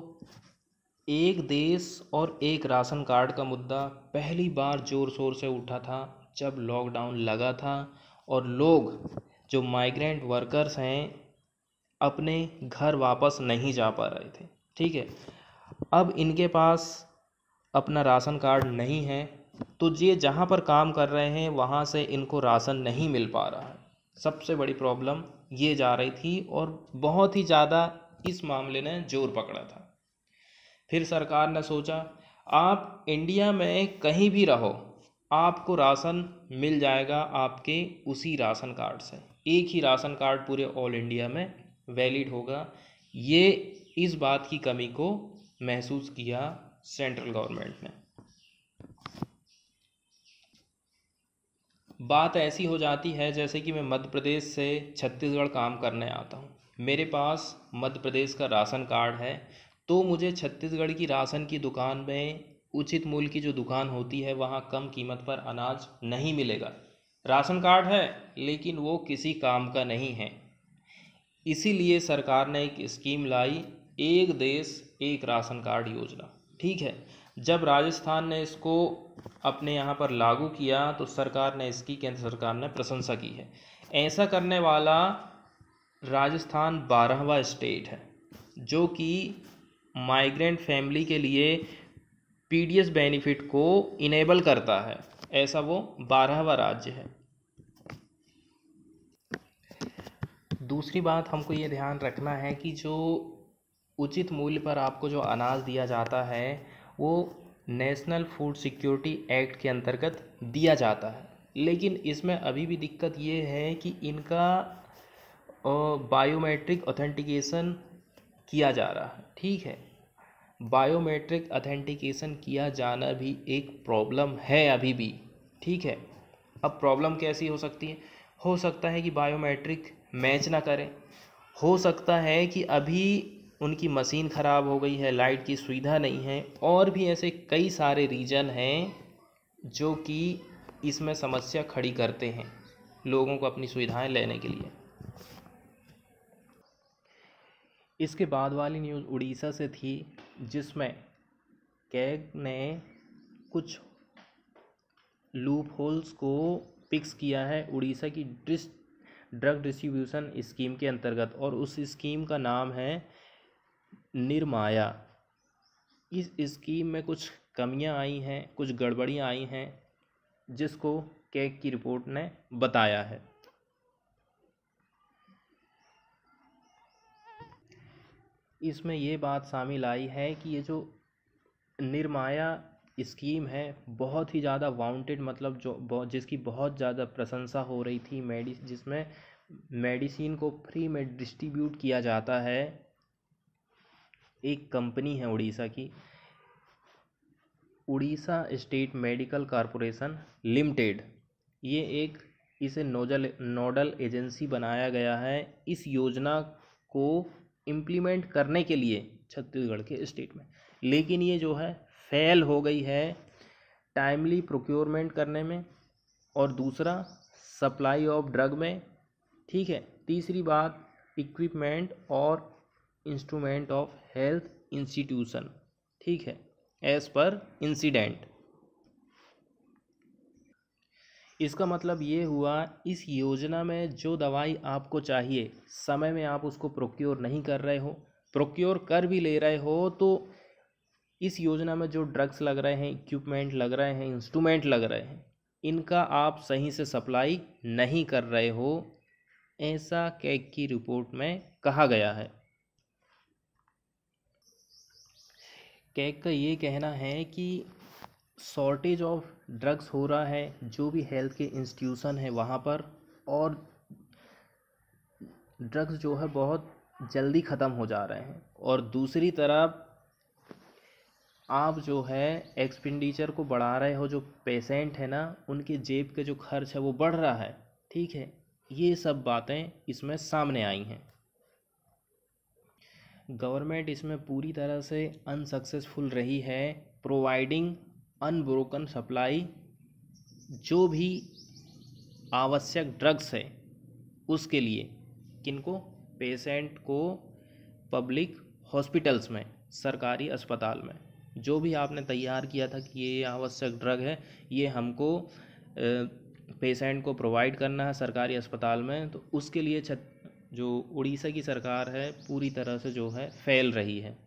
एक देश और एक राशन कार्ड का मुद्दा पहली बार ज़ोर शोर से उठा था जब लॉकडाउन लगा था और लोग जो माइग्रेंट वर्कर्स हैं अपने घर वापस नहीं जा पा रहे थे। ठीक है, अब इनके पास अपना राशन कार्ड नहीं है, तो ये जहाँ पर काम कर रहे हैं वहाँ से इनको राशन नहीं मिल पा रहा है। सबसे बड़ी प्रॉब्लम ये जा रही थी और बहुत ही ज़्यादा इस मामले ने जोर पकड़ा था। फिर सरकार ने सोचा, आप इंडिया में कहीं भी रहो, आपको राशन मिल जाएगा आपके उसी राशन कार्ड से। एक ही राशन कार्ड पूरे ऑल इंडिया में वैलिड होगा। ये इस बात की कमी को महसूस किया सेंट्रल गवर्नमेंट ने। बात ऐसी हो जाती है जैसे कि मैं मध्य प्रदेश से छत्तीसगढ़ काम करने आता हूँ, मेरे पास मध्य प्रदेश का राशन कार्ड है, तो मुझे छत्तीसगढ़ की राशन की दुकान में उचित मूल्य की जो दुकान होती है वहाँ कम कीमत पर अनाज नहीं मिलेगा। राशन कार्ड है लेकिन वो किसी काम का नहीं है। इसीलिए सरकार ने एक स्कीम लाई, एक देश एक राशन कार्ड योजना। ठीक है, जब राजस्थान ने इसको अपने यहाँ पर लागू किया तो सरकार ने इसकी, केंद्र सरकार ने प्रशंसा की है। ऐसा करने वाला राजस्थान 12वां स्टेट है जो कि माइग्रेंट फैमिली के लिए पीडीएस बेनिफिट को इनेबल करता है। ऐसा वो 12वां राज्य है। दूसरी बात हमको ये ध्यान रखना है कि जो उचित मूल्य पर आपको जो अनाज दिया जाता है वो नेशनल फूड सिक्योरिटी एक्ट के अंतर्गत दिया जाता है, लेकिन इसमें अभी भी दिक्कत ये है कि इनका बायोमेट्रिक ऑथेंटिकेशन किया जा रहा है। ठीक है, बायोमेट्रिक ऑथेंटिकेशन किया जाना भी एक प्रॉब्लम है अभी भी। ठीक है, अब प्रॉब्लम कैसी हो सकती है? हो सकता है कि बायोमेट्रिक मैच ना करें, हो सकता है कि अभी उनकी मशीन ख़राब हो गई है, लाइट की सुविधा नहीं है, और भी ऐसे कई सारे रीज़न हैं जो कि इसमें समस्या खड़ी करते हैं लोगों को अपनी सुविधाएं लेने के लिए। इसके बाद वाली न्यूज़ उड़ीसा से थी, जिसमें कैग ने कुछ लूप होल्स को फिक्स किया है उड़ीसा की ड्रग डिस्ट्रीब्यूशन स्कीम के अंतर्गत, और उस स्कीम का नाम है निर्माया। इस स्कीम में कुछ कमियां आई हैं, कुछ गड़बड़ियां आई हैं, जिसको कैग की रिपोर्ट ने बताया है। इसमें ये बात शामिल आई है कि ये जो निर्माया स्कीम है बहुत ही ज़्यादा वांटेड, मतलब जो जिसकी बहुत ज़्यादा प्रशंसा हो रही थी, जिसमें मेडिसिन को फ्री में डिस्ट्रीब्यूट किया जाता है। एक कंपनी है उड़ीसा की, Orissa state medical corporation limited, ये एक इसे नोडल एजेंसी बनाया गया है इस योजना को इम्प्लीमेंट करने के लिए छत्तीसगढ़ के स्टेट में। लेकिन ये जो है फेल हो गई है टाइमली प्रोक्योरमेंट करने में, और दूसरा सप्लाई ऑफ ड्रग में, ठीक है। तीसरी बात इक्विपमेंट और इंस्ट्रूमेंट ऑफ हेल्थ इंस्टीट्यूशन, ठीक है, एज पर इंसिडेंट। इसका मतलब ये हुआ, इस योजना में जो दवाई आपको चाहिए समय में आप उसको प्रोक्योर नहीं कर रहे हो, प्रोक्योर कर भी ले रहे हो तो इस योजना में जो ड्रग्स लग रहे हैं, इक्विपमेंट लग रहे हैं, इंस्ट्रूमेंट लग रहे हैं, इनका आप सही से सप्लाई नहीं कर रहे हो, ऐसा कैग की रिपोर्ट में कहा गया है। कैग का ये कहना है कि शॉर्टेज ऑफ ड्रग्स हो रहा है जो भी हेल्थ के इंस्टीट्यूशन है वहाँ पर, और ड्रग्स जो है बहुत जल्दी ख़त्म हो जा रहे हैं, और दूसरी तरफ आप जो है एक्सपेंडिचर को बढ़ा रहे हो, जो पेशेंट है ना उनके जेब के जो खर्च है वो बढ़ रहा है, ठीक है। ये सब बातें इसमें सामने आई हैं। गवर्नमेंट इसमें पूरी तरह से अनसक्सेसफुल रही है प्रोवाइडिंग अनब्रोकन सप्लाई, जो भी आवश्यक ड्रग्स है उसके लिए, किनको, पेशेंट को पब्लिक हॉस्पिटल्स में, सरकारी अस्पताल में जो भी आपने तैयार किया था कि ये आवश्यक ड्रग है, ये हमको पेशेंट को प्रोवाइड करना है सरकारी अस्पताल में, तो उसके लिए जो उड़ीसा की सरकार है पूरी तरह से जो है फेल रही है।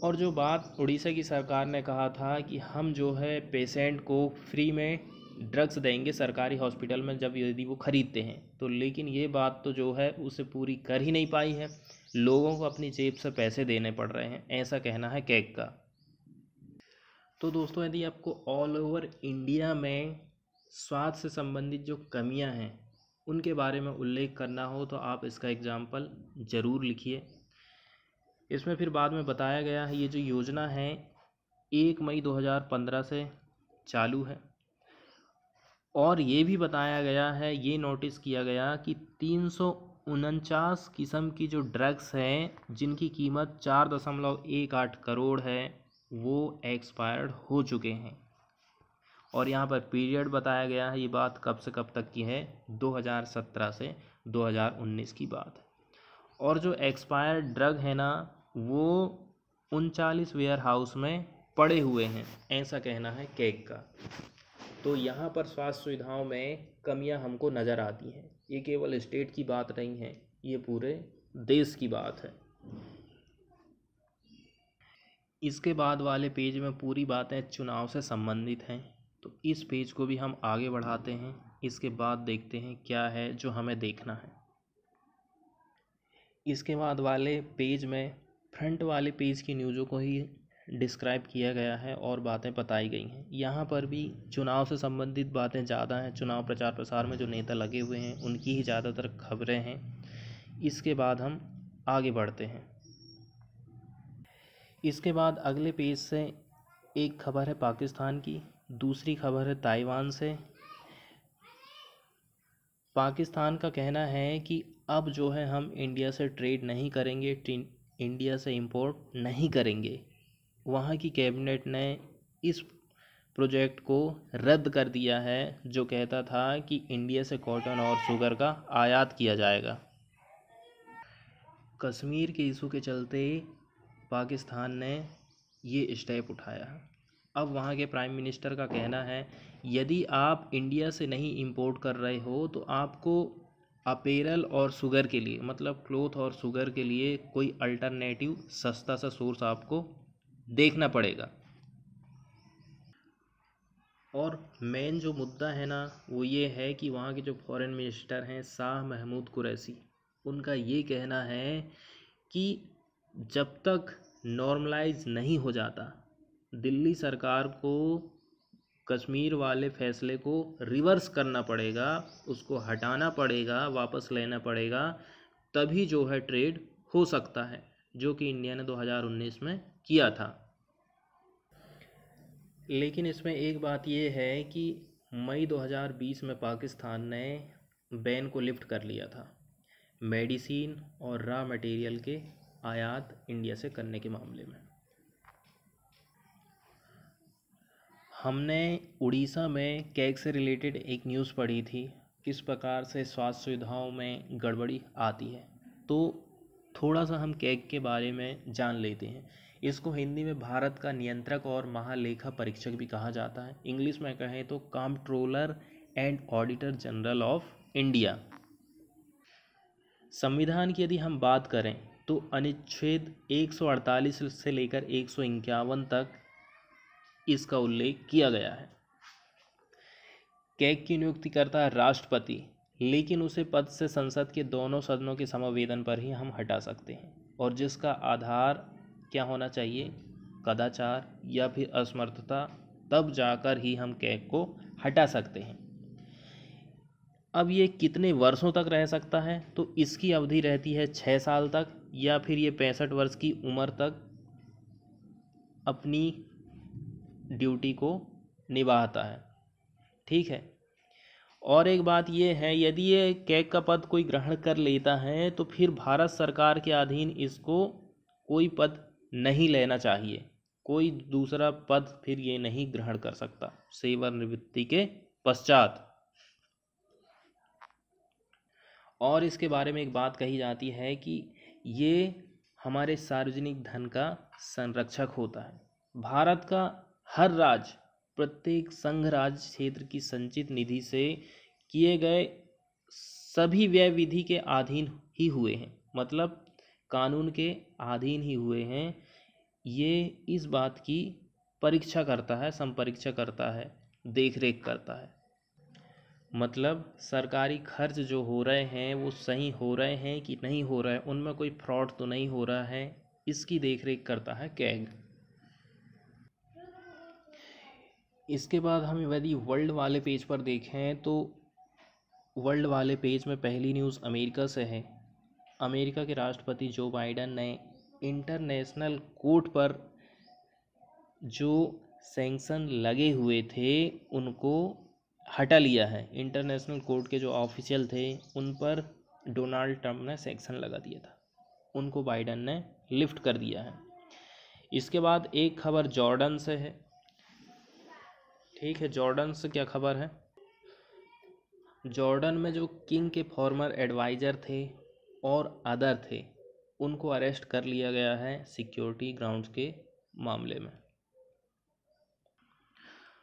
और जो बात उड़ीसा की सरकार ने कहा था कि हम जो है पेशेंट को फ्री में ड्रग्स देंगे सरकारी हॉस्पिटल में जब यदि वो ख़रीदते हैं, तो लेकिन ये बात तो जो है उसे पूरी कर ही नहीं पाई है, लोगों को अपनी जेब से पैसे देने पड़ रहे हैं, ऐसा कहना है कैग का। तो दोस्तों, यदि आपको ऑल ओवर इंडिया में स्वास्थ्य से संबंधित जो कमियां हैं उनके बारे में उल्लेख करना हो तो आप इसका एग्जाम्पल ज़रूर लिखिए। इसमें फिर बाद में बताया गया है ये जो योजना है 1 मई 2015 से चालू है, और ये भी बताया गया है, ये नोटिस किया गया कि 349 किस्म की जो ड्रग्स हैं जिनकी कीमत 4.18 करोड़ है वो एक्सपायर्ड हो चुके हैं। और यहाँ पर पीरियड बताया गया है, ये बात कब से कब तक की है, 2017 से 2019 की बात है। और जो एक्सपायर्ड ड्रग है ना वो 39 वेयर हाउस में पड़े हुए हैं, ऐसा कहना है कैग का। तो यहाँ पर स्वास्थ्य सुविधाओं में कमियां हमको नज़र आती हैं। ये केवल स्टेट की बात नहीं है, ये पूरे देश की बात है। इसके बाद वाले पेज में पूरी बातें चुनाव से संबंधित हैं, तो इस पेज को भी हम आगे बढ़ाते हैं। इसके बाद देखते हैं क्या है जो हमें देखना है। इसके बाद वाले पेज में फ्रंट वाले पेज की न्यूज़ों को ही डिस्क्राइब किया गया है और बातें बताई गई हैं। यहाँ पर भी चुनाव से संबंधित बातें ज़्यादा हैं, चुनाव प्रचार प्रसार में जो नेता लगे हुए हैं उनकी ही ज़्यादातर खबरें हैं। इसके बाद हम आगे बढ़ते हैं। इसके बाद अगले पेज से एक खबर है पाकिस्तान की, दूसरी खबर है ताइवान से। पाकिस्तान का कहना है कि अब जो है हम इंडिया से ट्रेड नहीं करेंगे, इंडिया से इंपोर्ट नहीं करेंगे। वहाँ की कैबिनेट ने इस प्रोजेक्ट को रद्द कर दिया है जो कहता था कि इंडिया से कॉटन और शुगर का आयात किया जाएगा। कश्मीर के इशू के चलते पाकिस्तान ने ये स्टेप उठाया। अब वहाँ के प्राइम मिनिस्टर का कहना है यदि आप इंडिया से नहीं इंपोर्ट कर रहे हो तो आपको अपैरल और शुगर के लिए, मतलब क्लोथ और शुगर के लिए कोई अल्टरनेटिव सस्ता सा सोर्स आपको देखना पड़ेगा। और मेन जो मुद्दा है ना वो ये है कि वहाँ के जो फॉरेन मिनिस्टर हैं शाह महमूद कुरैशी, उनका ये कहना है कि जब तक नॉर्मलाइज नहीं हो जाता, दिल्ली सरकार को कश्मीर वाले फैसले को रिवर्स करना पड़ेगा, उसको हटाना पड़ेगा, वापस लेना पड़ेगा, तभी जो है ट्रेड हो सकता है, जो कि इंडिया ने 2019 में किया था। लेकिन इसमें एक बात ये है कि मई 2020 में पाकिस्तान ने बैन को लिफ्ट कर लिया था मेडिसिन और रॉ मटेरियल के आयात इंडिया से करने के मामले में। हमने उड़ीसा में कैग से रिलेटेड एक न्यूज़ पढ़ी थी, किस प्रकार से स्वास्थ्य सुविधाओं में गड़बड़ी आती है। तो थोड़ा सा हम कैग के बारे में जान लेते हैं। इसको हिंदी में भारत का नियंत्रक और महालेखा परीक्षक भी कहा जाता है। इंग्लिश में कहें तो controller and auditor general of India. संविधान की यदि हम बात करें तो अनुच्छेद 148 से लेकर 151 तक इसका उल्लेख किया गया है। कैग की नियुक्ति करता है राष्ट्रपति, लेकिन उसे पद से संसद के दोनों सदनों के समवेदन पर ही हम हटा सकते हैं, और जिसका आधार क्या होना चाहिए, कदाचार या फिर असमर्थता, तब जाकर ही हम कैग को हटा सकते हैं। अब ये कितने वर्षों तक रह सकता है, तो इसकी अवधि रहती है 6 साल तक, या फिर ये 65 वर्ष की उम्र तक अपनी ड्यूटी को निभाता है। ठीक है। और एक बात ये है, यदि ये कैग का पद कोई ग्रहण कर लेता है तो फिर भारत सरकार के अधीन इसको कोई पद नहीं लेना चाहिए, कोई दूसरा पद फिर ये नहीं ग्रहण कर सकता सेवानिवृत्ति के पश्चात। और इसके बारे में एक बात कही जाती है कि ये हमारे सार्वजनिक धन का संरक्षक होता है। भारत का हर राज्य प्रत्येक संघ राज्य क्षेत्र की संचित निधि से किए गए सभी व्यय विधि के अधीन ही हुए हैं, मतलब कानून के अधीन ही हुए हैं। ये इस बात की परीक्षा करता है, संपरीक्षा करता है, देख रेख करता है, मतलब सरकारी खर्च जो हो रहे हैं वो सही हो रहे हैं कि नहीं हो रहे हैं, उनमें कोई फ्रॉड तो नहीं हो रहा है, इसकी देख रेख करता है कैग। इसके बाद हम यदि वर्ल्ड वाले पेज पर देखें तो वर्ल्ड वाले पेज में पहली न्यूज़ अमेरिका से है। अमेरिका के राष्ट्रपति जो बाइडेन ने इंटरनेशनल कोर्ट पर जो सैंक्शन लगे हुए थे उनको हटा लिया है। इंटरनेशनल कोर्ट के जो ऑफिशियल थे उन पर डोनाल्ड ट्रंप ने सैंक्शन लगा दिया था, उनको बाइडेन ने लिफ्ट कर दिया है। इसके बाद एक खबर जॉर्डन से है। ठीक है, जॉर्डन से क्या खबर है, जॉर्डन में जो किंग के फॉर्मर एडवाइज़र थे और अदर थे उनको अरेस्ट कर लिया गया है सिक्योरिटी ग्राउंड्स के मामले में।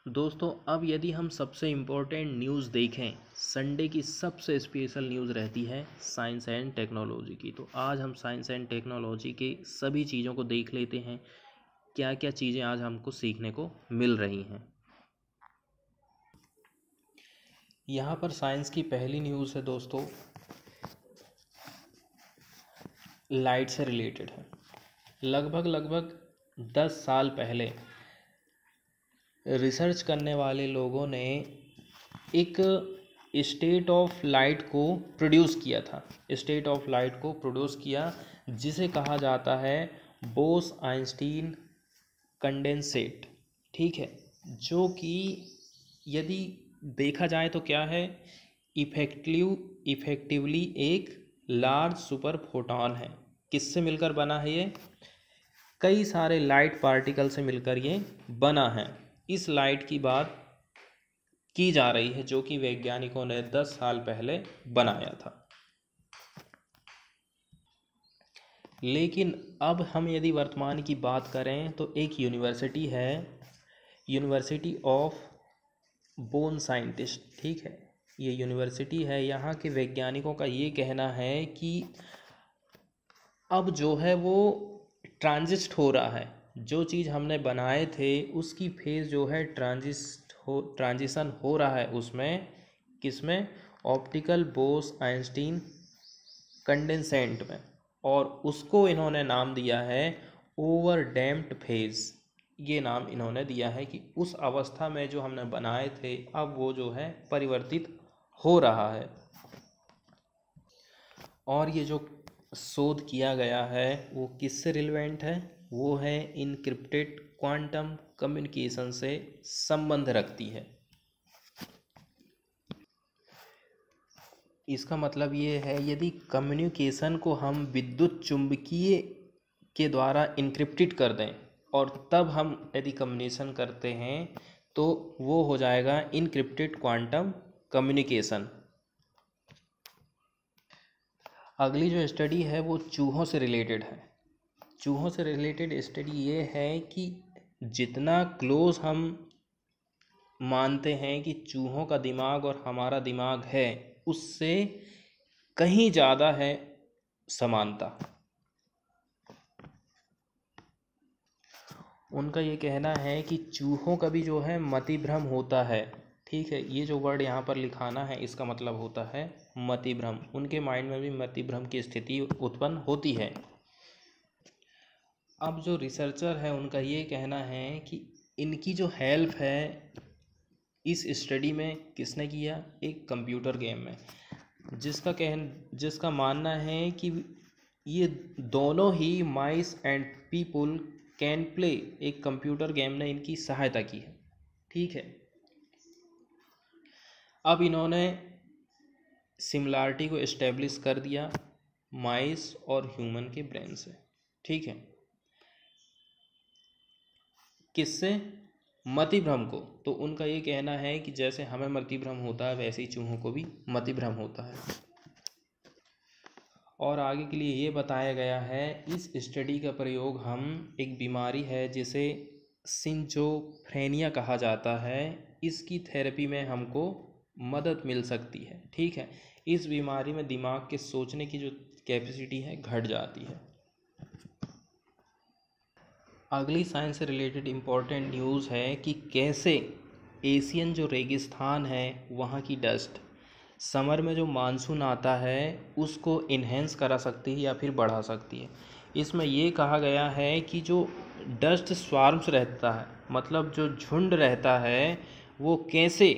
दोस्तों, अब यदि हम सबसे इम्पोर्टेंट न्यूज़ देखें, संडे की सबसे स्पेशल न्यूज़ रहती है साइंस एंड टेक्नोलॉजी की। तो आज हम साइंस एंड टेक्नोलॉजी के सभी चीज़ों को देख लेते हैं, क्या क्या चीज़ें आज हमको सीखने को मिल रही हैं। यहाँ पर साइंस की पहली न्यूज़ है दोस्तों, लाइट से रिलेटेड है। लगभग 10 साल पहले रिसर्च करने वाले लोगों ने एक स्टेट ऑफ लाइट को प्रोड्यूस किया था, स्टेट ऑफ लाइट को प्रोड्यूस किया जिसे कहा जाता है बोस-आइंस्टीन कंडेंसेट। ठीक है, जो कि यदि देखा जाए तो क्या है, इफेक्टिवली एक लार्ज सुपर फोटॉन है। किससे मिलकर बना है ये, कई सारे लाइट पार्टिकल से मिलकर ये बना है। इस लाइट की बात की जा रही है जो कि वैज्ञानिकों ने 10 साल पहले बनाया था। लेकिन अब हम यदि वर्तमान की बात करें तो एक यूनिवर्सिटी है, यूनिवर्सिटी ऑफ बोन साइंटिस्ट। ठीक है, ये यूनिवर्सिटी है, यहाँ के वैज्ञानिकों का ये कहना है कि अब जो है वो ट्रांजिस्ट हो रहा है, जो चीज़ हमने बनाए थे उसकी फेज़ जो है ट्रांजिशन हो रहा है उसमें, किसमें, ऑप्टिकल बोस-आइंस्टीन कंडेंसेट में, और उसको इन्होंने नाम दिया है ओवर डैम्प्ड फेज़। ये नाम इन्होंने दिया है कि उस अवस्था में जो हमने बनाए थे अब वो जो है परिवर्तित हो रहा है। और ये जो शोध किया गया है वो किससे रिलेवेंट है, वो है इनक्रिप्टेड क्वांटम कम्युनिकेशन से संबंध रखती है। इसका मतलब ये है, यदि कम्युनिकेशन को हम विद्युत चुंबकीय के द्वारा इनक्रिप्टेड कर दें और तब हम यदि कम्युनिकेशन करते हैं तो वो हो जाएगा इनक्रिप्टेड क्वांटम कम्युनिकेशन। अगली जो स्टडी है वो चूहों से रिलेटेड है। चूहों से रिलेटेड स्टडी ये है कि जितना क्लोज हम मानते हैं कि चूहों का दिमाग और हमारा दिमाग है, उससे कहीं ज़्यादा है समानता। उनका ये कहना है कि चूहों का भी जो है मतिभ्रम होता है। ठीक है, ये जो वर्ड यहाँ पर लिखाना है इसका मतलब होता है मतिभ्रम। उनके माइंड में भी मतिभ्रम की स्थिति उत्पन्न होती है। अब जो रिसर्चर है उनका ये कहना है कि इनकी जो हेल्प है इस स्टडी में किसने किया, एक कंप्यूटर गेम में, जिसका मानना है कि ये दोनों ही mice and people can play, एक कंप्यूटर गेम ने इनकी सहायता की है। ठीक है, अब इन्होंने सिमिलरिटी को इस्टेब्लिश कर दिया माइस और ह्यूमन के ब्रेन से। ठीक है, किससे, मतिभ्रम को। तो उनका ये कहना है कि जैसे हमें मतिभ्रम होता है वैसे ही चूहों को भी मतिभ्रम होता है। और आगे के लिए ये बताया गया है, इस स्टडी का प्रयोग हम एक बीमारी है जिसे सिंजोफ्रेनिया कहा जाता है, इसकी थेरेपी में हमको मदद मिल सकती है। ठीक है, इस बीमारी में दिमाग के सोचने की जो कैपेसिटी है घट जाती है। अगली साइंस से रिलेटेड इम्पोर्टेंट न्यूज़ है कि कैसे एशियन जो रेगिस्तान है वहाँ की डस्ट समर में जो मानसून आता है उसको इन्हेंस करा सकती है या फिर बढ़ा सकती है। इसमें ये कहा गया है कि जो डस्ट स्वार्म्स रहता है, मतलब जो झुंड रहता है, वो कैसे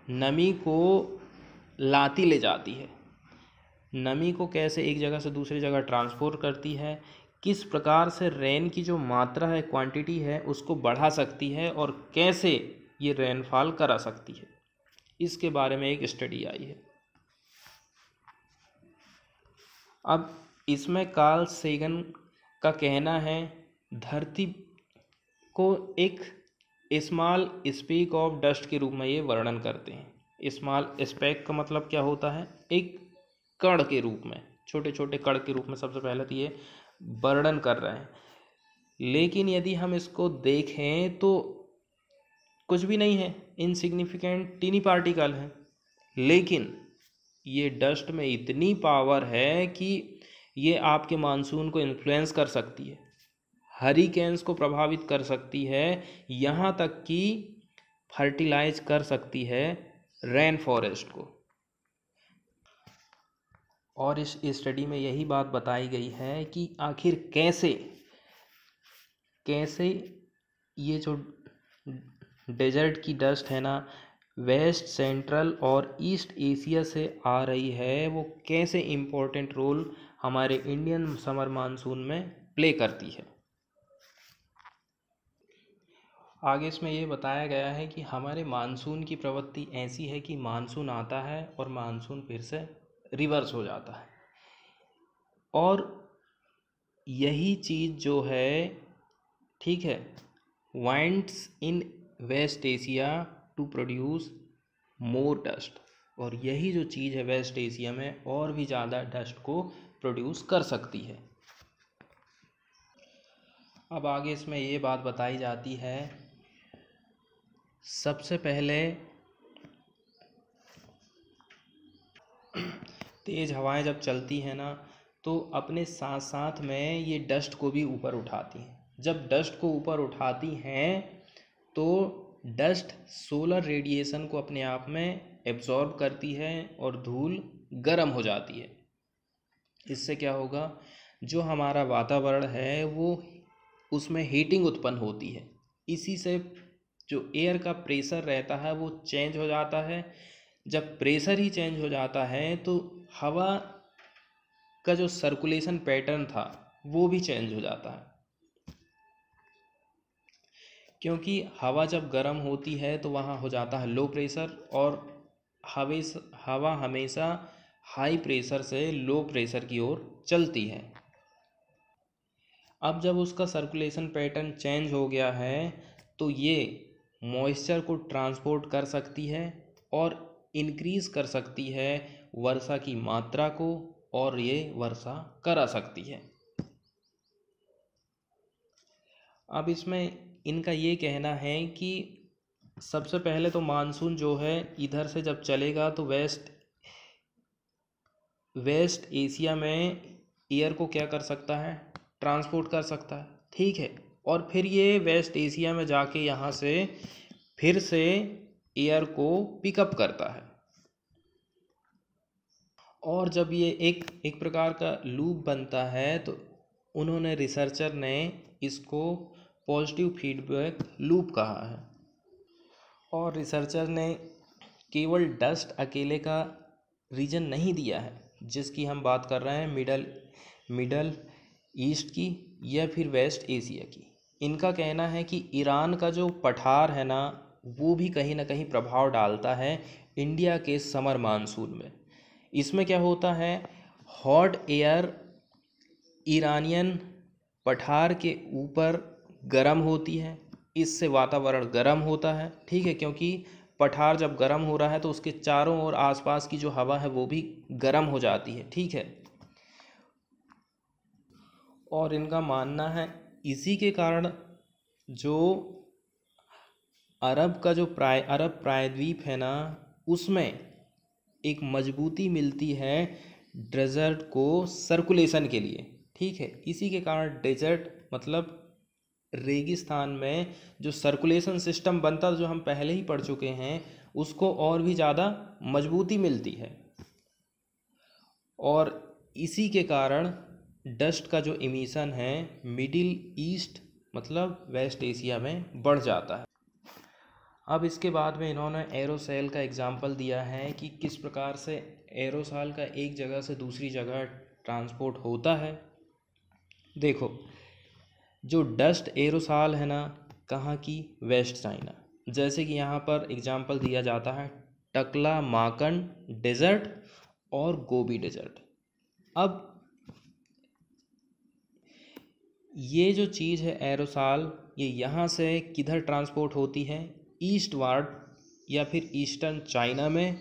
नमी को लाती ले जाती है, नमी को कैसे एक जगह से दूसरी जगह ट्रांसपोर्ट करती है, किस प्रकार से रेन की जो मात्रा है, क्वांटिटी है, उसको बढ़ा सकती है और कैसे ये रेनफॉल करा सकती है, इसके बारे में एक स्टडी आई है। अब इसमें कार्ल सेगन का कहना है धरती को एक स्मॉल स्पेक ऑफ डस्ट के रूप में ये वर्णन करते हैं। स्मॉल स्पेक का मतलब क्या होता है, एक कण के रूप में, छोटे छोटे कण के रूप में सबसे पहले तो ये वर्णन कर रहे हैं। लेकिन यदि हम इसको देखें तो कुछ भी नहीं है, इनसिग्निफिकेंट टीनी पार्टिकल है। लेकिन ये डस्ट में इतनी पावर है कि ये आपके मानसून को इन्फ्लुएंस कर सकती है, हरिकेन्स को प्रभावित कर सकती है, यहाँ तक कि फर्टिलाइज कर सकती है रेन फॉरेस्ट को। और इस स्टडी में यही बात बताई गई है कि आखिर कैसे ये जो डेजर्ट की डस्ट है ना, वेस्ट सेंट्रल और ईस्ट एशिया से आ रही है, वो कैसे इम्पोर्टेंट रोल हमारे इंडियन समर मानसून में प्ले करती है। आगे इसमें ये बताया गया है कि हमारे मानसून की प्रवृत्ति ऐसी है कि मानसून आता है और मानसून फिर से रिवर्स हो जाता है। और यही चीज़ जो है, ठीक है, winds in West Asia to produce more dust, और यही जो चीज़ है वेस्ट एशिया में और भी ज़्यादा डस्ट को प्रोड्यूस कर सकती है। अब आगे इसमें ये बात बताई जाती है, सबसे पहले तेज़ हवाएं जब चलती हैं ना, तो अपने साथ साथ में ये डस्ट को भी ऊपर उठाती हैं। जब डस्ट को ऊपर उठाती हैं तो डस्ट सोलर रेडिएशन को अपने आप में एब्जॉर्ब करती है और धूल गर्म हो जाती है। इससे क्या होगा, जो हमारा वातावरण है वो उसमें हीटिंग उत्पन्न होती है। इसी से जो एयर का प्रेशर रहता है वो चेंज हो जाता है। जब प्रेशर ही चेंज हो जाता है तो हवा का जो सर्कुलेशन पैटर्न था वो भी चेंज हो जाता है, क्योंकि हवा जब गर्म होती है तो वहाँ हो जाता है लो प्रेशर, और हवा हमेशा हाई प्रेशर से लो प्रेशर की ओर चलती है। अब जब उसका सर्कुलेशन पैटर्न चेंज हो गया है तो ये मॉइस्चर को ट्रांसपोर्ट कर सकती है और इंक्रीज कर सकती है वर्षा की मात्रा को, और ये वर्षा करा सकती है। अब इसमें इनका ये कहना है कि सबसे पहले तो मानसून जो है इधर से जब चलेगा तो वेस्ट एशिया में एयर को क्या कर सकता है, ट्रांसपोर्ट कर सकता है, ठीक है। और फिर ये वेस्ट एशिया में जाके यहाँ से फिर से एयर को पिकअप करता है, और जब ये एक प्रकार का लूप बनता है तो उन्होंने रिसर्चर ने इसको पॉजिटिव फीडबैक लूप कहा है। और रिसर्चर ने केवल डस्ट अकेले का रीजन नहीं दिया है, जिसकी हम बात कर रहे हैं मिडल ईस्ट की या फिर वेस्ट एशिया की। इनका कहना है कि ईरान का जो पठार है ना, वो भी कहीं ना कहीं प्रभाव डालता है इंडिया के समर मानसून में। इसमें क्या होता है, हॉट एयर ईरानियन पठार के ऊपर गर्म होती है, इससे वातावरण गर्म होता है, ठीक है, क्योंकि पठार जब गर्म हो रहा है तो उसके चारों ओर आसपास की जो हवा है वो भी गर्म हो जाती है, ठीक है। और इनका मानना है इसी के कारण जो अरब प्रायद्वीप है ना, उसमें एक मजबूती मिलती है डेजर्ट को सर्कुलेशन के लिए, ठीक है। इसी के कारण डेजर्ट मतलब रेगिस्तान में जो सर्कुलेशन सिस्टम बनता है, जो हम पहले ही पढ़ चुके हैं, उसको और भी ज़्यादा मजबूती मिलती है। और इसी के कारण डस्ट का जो इमिशन है मिडिल ईस्ट मतलब वेस्ट एशिया में बढ़ जाता है। अब इसके बाद में इन्होंने एरोसॉल का एग्जाम्पल दिया है कि किस प्रकार से एरोसॉल का एक जगह से दूसरी जगह ट्रांसपोर्ट होता है। देखो, जो डस्ट एरोसॉल है ना, कहाँ की, वेस्ट चाइना। जैसे कि यहाँ पर एग्जाम्पल दिया जाता है टकलामाकन डेजर्ट और गोबी डेजर्ट। अब ये जो चीज़ है एरोसॉल, ये यहाँ से किधर ट्रांसपोर्ट होती है, ईस्टवार्ड या फिर ईस्टर्न चाइना में,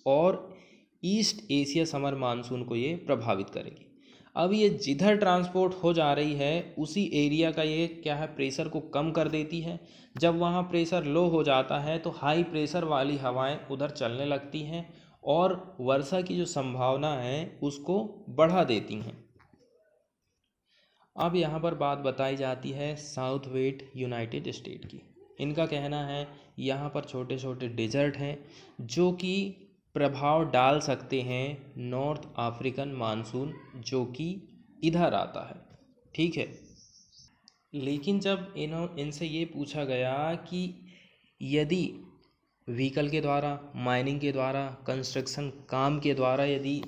और ईस्ट एशिया समर मानसून को ये प्रभावित करेगी। अब ये जिधर ट्रांसपोर्ट हो जा रही है उसी एरिया का ये क्या है, प्रेशर को कम कर देती है। जब वहाँ प्रेशर लो हो जाता है तो हाई प्रेशर वाली हवाएं उधर चलने लगती हैं और वर्षा की जो संभावना है उसको बढ़ा देती हैं। अब यहाँ पर बात बताई जाती है साउथ वेस्ट यूनाइटेड स्टेट की। इनका कहना है यहाँ पर छोटे छोटे डेजर्ट हैं जो कि प्रभाव डाल सकते हैं नॉर्थ अफ्रीकन मानसून जो कि इधर आता है, ठीक है। लेकिन जब इनसे ये पूछा गया कि यदि व्हीकल के द्वारा, माइनिंग के द्वारा, कंस्ट्रक्शन काम के द्वारा यदि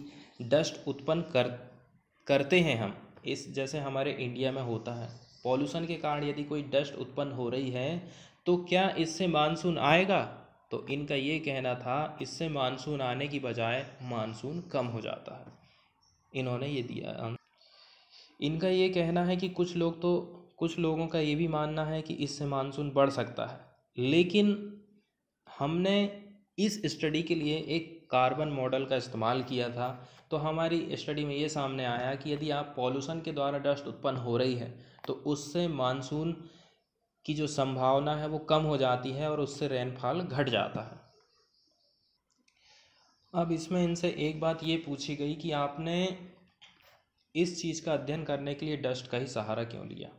डस्ट उत्पन्न करते हैं हम, इस जैसे हमारे इंडिया में होता है, पॉल्यूशन के कारण यदि कोई डस्ट उत्पन्न हो रही है तो क्या इससे मानसून आएगा? तो इनका ये कहना था इससे मानसून आने की बजाय मानसून कम हो जाता है। इन्होंने ये दिया। इनका ये कहना है कि कुछ लोगों का ये भी मानना है कि इससे मानसून बढ़ सकता है, लेकिन हमने इस स्टडी के लिए एक कार्बन मॉडल का इस्तेमाल किया था, तो हमारी स्टडी में ये सामने आया कि यदि आप पॉल्यूशन के द्वारा डस्ट उत्पन्न हो रही है तो उससे मानसून की जो संभावना है वो कम हो जाती है और उससे रेनफॉल घट जाता है। अब इसमें इनसे एक बात ये पूछी गई कि आपने इस चीज़ का अध्ययन करने के लिए डस्ट का ही सहारा क्यों लिया?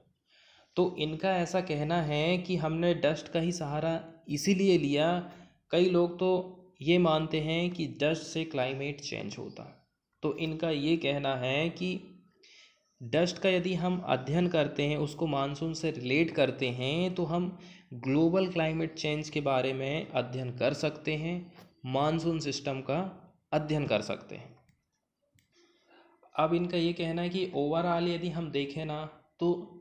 तो इनका ऐसा कहना है कि हमने डस्ट का ही सहारा इसीलिए लिया, कई लोग तो ये मानते हैं कि डस्ट से क्लाइमेट चेंज होता है। तो इनका ये कहना है कि डस्ट का यदि हम अध्ययन करते हैं, उसको मानसून से रिलेट करते हैं, तो हम ग्लोबल क्लाइमेट चेंज के बारे में अध्ययन कर सकते हैं, मानसून सिस्टम का अध्ययन कर सकते हैं। अब इनका ये कहना है कि ओवरऑल यदि हम देखें ना, तो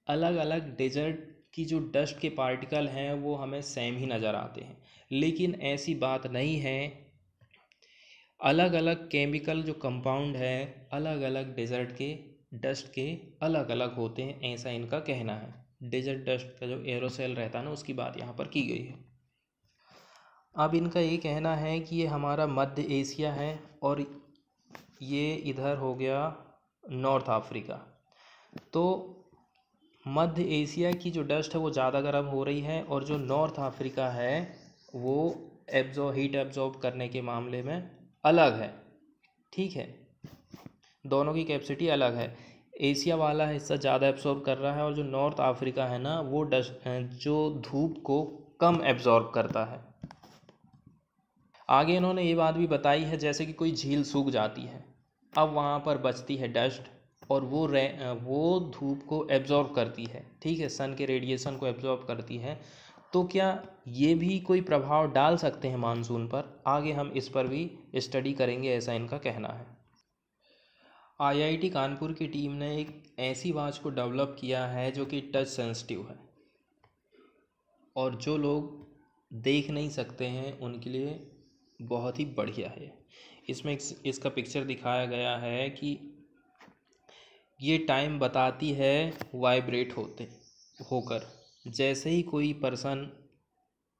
अलग अलग डेजर्ट की जो डस्ट के पार्टिकल हैं वो हमें सेम ही नज़र आते हैं, लेकिन ऐसी बात नहीं है। अलग अलग केमिकल जो कंपाउंड है अलग अलग डेजर्ट के डस्ट के अलग अलग होते हैं, ऐसा इनका कहना है। डेजर्ट डस्ट का जो एरोसेल रहता है ना, उसकी बात यहाँ पर की गई है। अब इनका ये कहना है कि ये हमारा मध्य एशिया है और ये इधर हो गया नॉर्थ अफ्रीका। तो मध्य एशिया की जो डस्ट है वो ज़्यादा गर्म हो रही है और जो नॉर्थ अफ्रीका है वो हीट एब्जॉर्ब करने के मामले में अलग है। ठीक है, दोनों की कैपेसिटी अलग है। एशिया वाला हिस्सा ज़्यादा एब्जॉर्ब कर रहा है और जो नॉर्थ अफ्रीका है ना, वो डस्ट जो धूप को कम एब्जॉर्ब करता है। आगे इन्होंने ये बात भी बताई है, जैसे कि कोई झील सूख जाती है, अब वहाँ पर बचती है डस्ट और वो धूप को एब्जॉर्ब करती है। ठीक है, सन के रेडिएशन को एब्जॉर्ब करती है। तो क्या ये भी कोई प्रभाव डाल सकते हैं मानसून पर? आगे हम इस पर भी स्टडी करेंगे, ऐसा इनका कहना है। आईआईटी कानपुर की टीम ने एक ऐसी वॉच को डेवलप किया है जो कि टच सेंसिटिव है और जो लोग देख नहीं सकते हैं उनके लिए बहुत ही बढ़िया है। इसमें इसका पिक्चर दिखाया गया है कि ये टाइम बताती है वाइब्रेट होकर। जैसे ही कोई पर्सन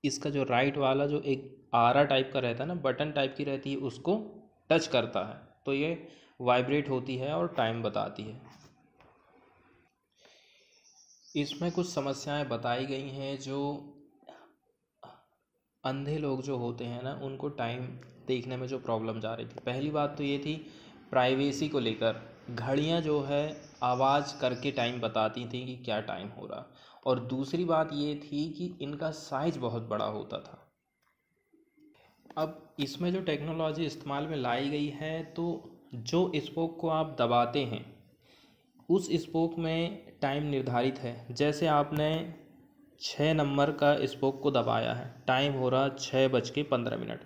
इसका जो राइट वाला जो एक आरा टाइप का रहता है ना, बटन टाइप की रहती है, उसको टच करता है तो ये वाइब्रेट होती है और टाइम बताती है। इसमें कुछ समस्याएं बताई गई हैं जो अंधे लोग जो होते हैं ना, उनको टाइम देखने में जो प्रॉब्लम जा रही थी। पहली बात तो ये थी प्राइवेसी को लेकर। घड़ियां जो है आवाज़ करके टाइम बताती थी कि क्या टाइम हो रहा, और दूसरी बात ये थी कि इनका साइज़ बहुत बड़ा होता था। अब इसमें जो टेक्नोलॉजी इस्तेमाल में लाई गई है, तो जो स्पोक को आप दबाते हैं उस स्पोक में टाइम निर्धारित है। जैसे आपने 6 नंबर का स्पोक को दबाया है, टाइम हो रहा 6:15।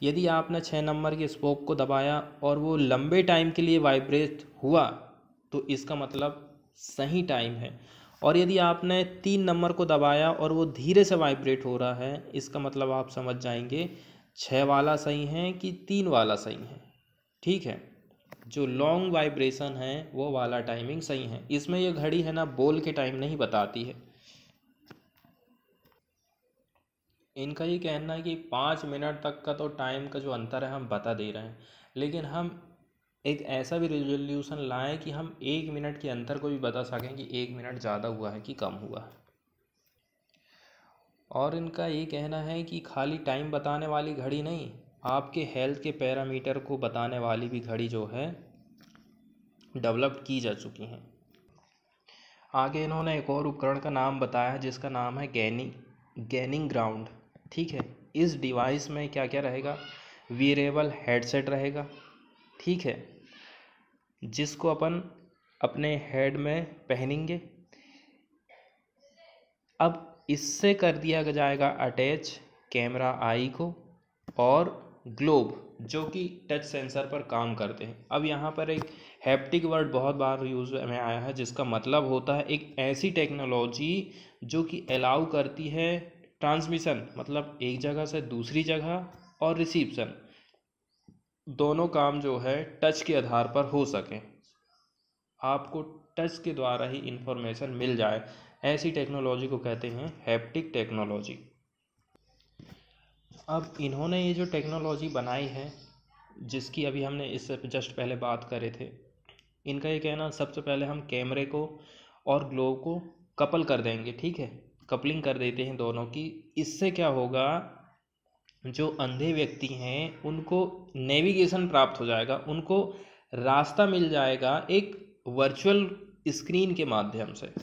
यदि आपने 6 नंबर के स्पोक को दबाया और वो लंबे टाइम के लिए वाइब्रेट हुआ तो इसका मतलब सही टाइम है। और यदि आपने 3 नंबर को दबाया और वो धीरे से वाइब्रेट हो रहा है, इसका मतलब आप समझ जाएंगे 6 वाला सही है कि 3 वाला सही है। ठीक है, जो लॉन्ग वाइब्रेशन है वो वाला टाइमिंग सही है। इसमें ये घड़ी है ना, बोल के टाइम नहीं बताती है। इनका ये कहना है कि 5 मिनट तक का तो टाइम का जो अंतर है हम बता दे रहे हैं, लेकिन हम एक ऐसा भी रिजोल्यूशन लाएं कि हम 1 मिनट के अंतर को भी बता सकें कि 1 मिनट ज़्यादा हुआ है कि कम हुआ है। और इनका ये कहना है कि खाली टाइम बताने वाली घड़ी नहीं, आपके हेल्थ के पैरामीटर को बताने वाली भी घड़ी जो है डेवलप की जा चुकी हैं। आगे इन्होंने एक और उपकरण का नाम बताया है जिसका नाम है गैनिंग ग्राउंड। ठीक है, इस डिवाइस में क्या क्या रहेगा? वियरेबल हेडसेट रहेगा। ठीक है, जिसको अपन अपने हेड में पहनेंगे। अब इससे कर दिया जाएगा अटैच कैमरा आई को और ग्लोब, जो कि टच सेंसर पर काम करते हैं। अब यहाँ पर एक हैप्टिक वर्ड बहुत बार यूज़ में आया है, जिसका मतलब होता है एक ऐसी टेक्नोलॉजी जो कि अलाउ करती है ट्रांसमिशन, मतलब एक जगह से दूसरी जगह, और रिसीप्शन, दोनों काम जो है टच के आधार पर हो सकें, आपको टच के द्वारा ही इंफॉर्मेशन मिल जाए। ऐसी टेक्नोलॉजी को कहते हैं हैप्टिक टेक्नोलॉजी। अब इन्होंने ये जो टेक्नोलॉजी बनाई है, जिसकी अभी हमने इससे जस्ट पहले बात करे थे, इनका ये कहना, सबसे पहले हम कैमरे को और ग्लोव को कपल कर देंगे। ठीक है, कपलिंग कर देते हैं दोनों की। इससे क्या होगा, जो अंधे व्यक्ति हैं उनको नेविगेशन प्राप्त हो जाएगा, उनको रास्ता मिल जाएगा एक वर्चुअल स्क्रीन के माध्यम से।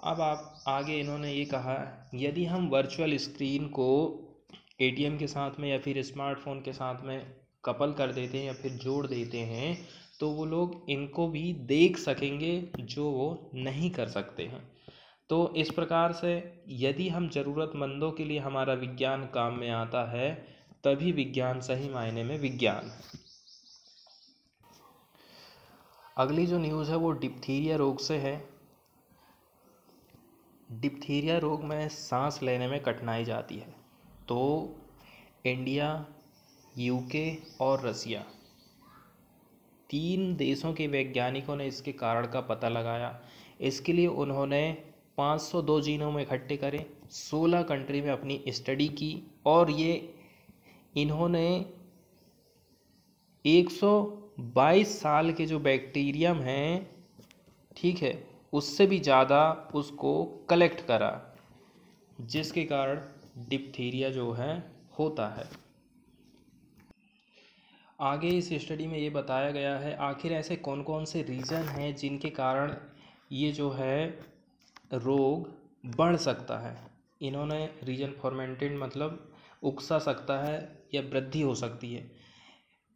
अब आप आगे इन्होंने ये कहा, यदि हम वर्चुअल स्क्रीन को एटीएम के साथ में या फिर स्मार्टफोन के साथ में कपल कर देते हैं या फिर जोड़ देते हैं, तो वो लोग इनको भी देख सकेंगे जो वो नहीं कर सकते हैं। तो इस प्रकार से यदि हम ज़रूरतमंदों के लिए हमारा विज्ञान काम में आता है, तभी विज्ञान सही मायने में विज्ञान। अगली जो न्यूज़ है वो डिप्थीरिया रोग से है। डिप्थीरिया रोग में सांस लेने में कठिनाई जाती है। तो इंडिया, यूके और रसिया, 3 देशों के वैज्ञानिकों ने इसके कारण का पता लगाया। इसके लिए उन्होंने 502 जीनोम इकट्ठे करे, 16 कंट्री में अपनी स्टडी की, और ये इन्होंने 122 साल के जो बैक्टीरियम हैं, ठीक है, उससे भी ज़्यादा उसको कलेक्ट करा, जिसके कारण डिप्थीरिया जो है होता है। आगे इस स्टडी में ये बताया गया है आखिर ऐसे कौन कौन से रीज़न हैं जिनके कारण ये जो है रोग बढ़ सकता है। इन्होंने रीजन फॉर्मेंटेड मतलब उकसा सकता है या वृद्धि हो सकती है।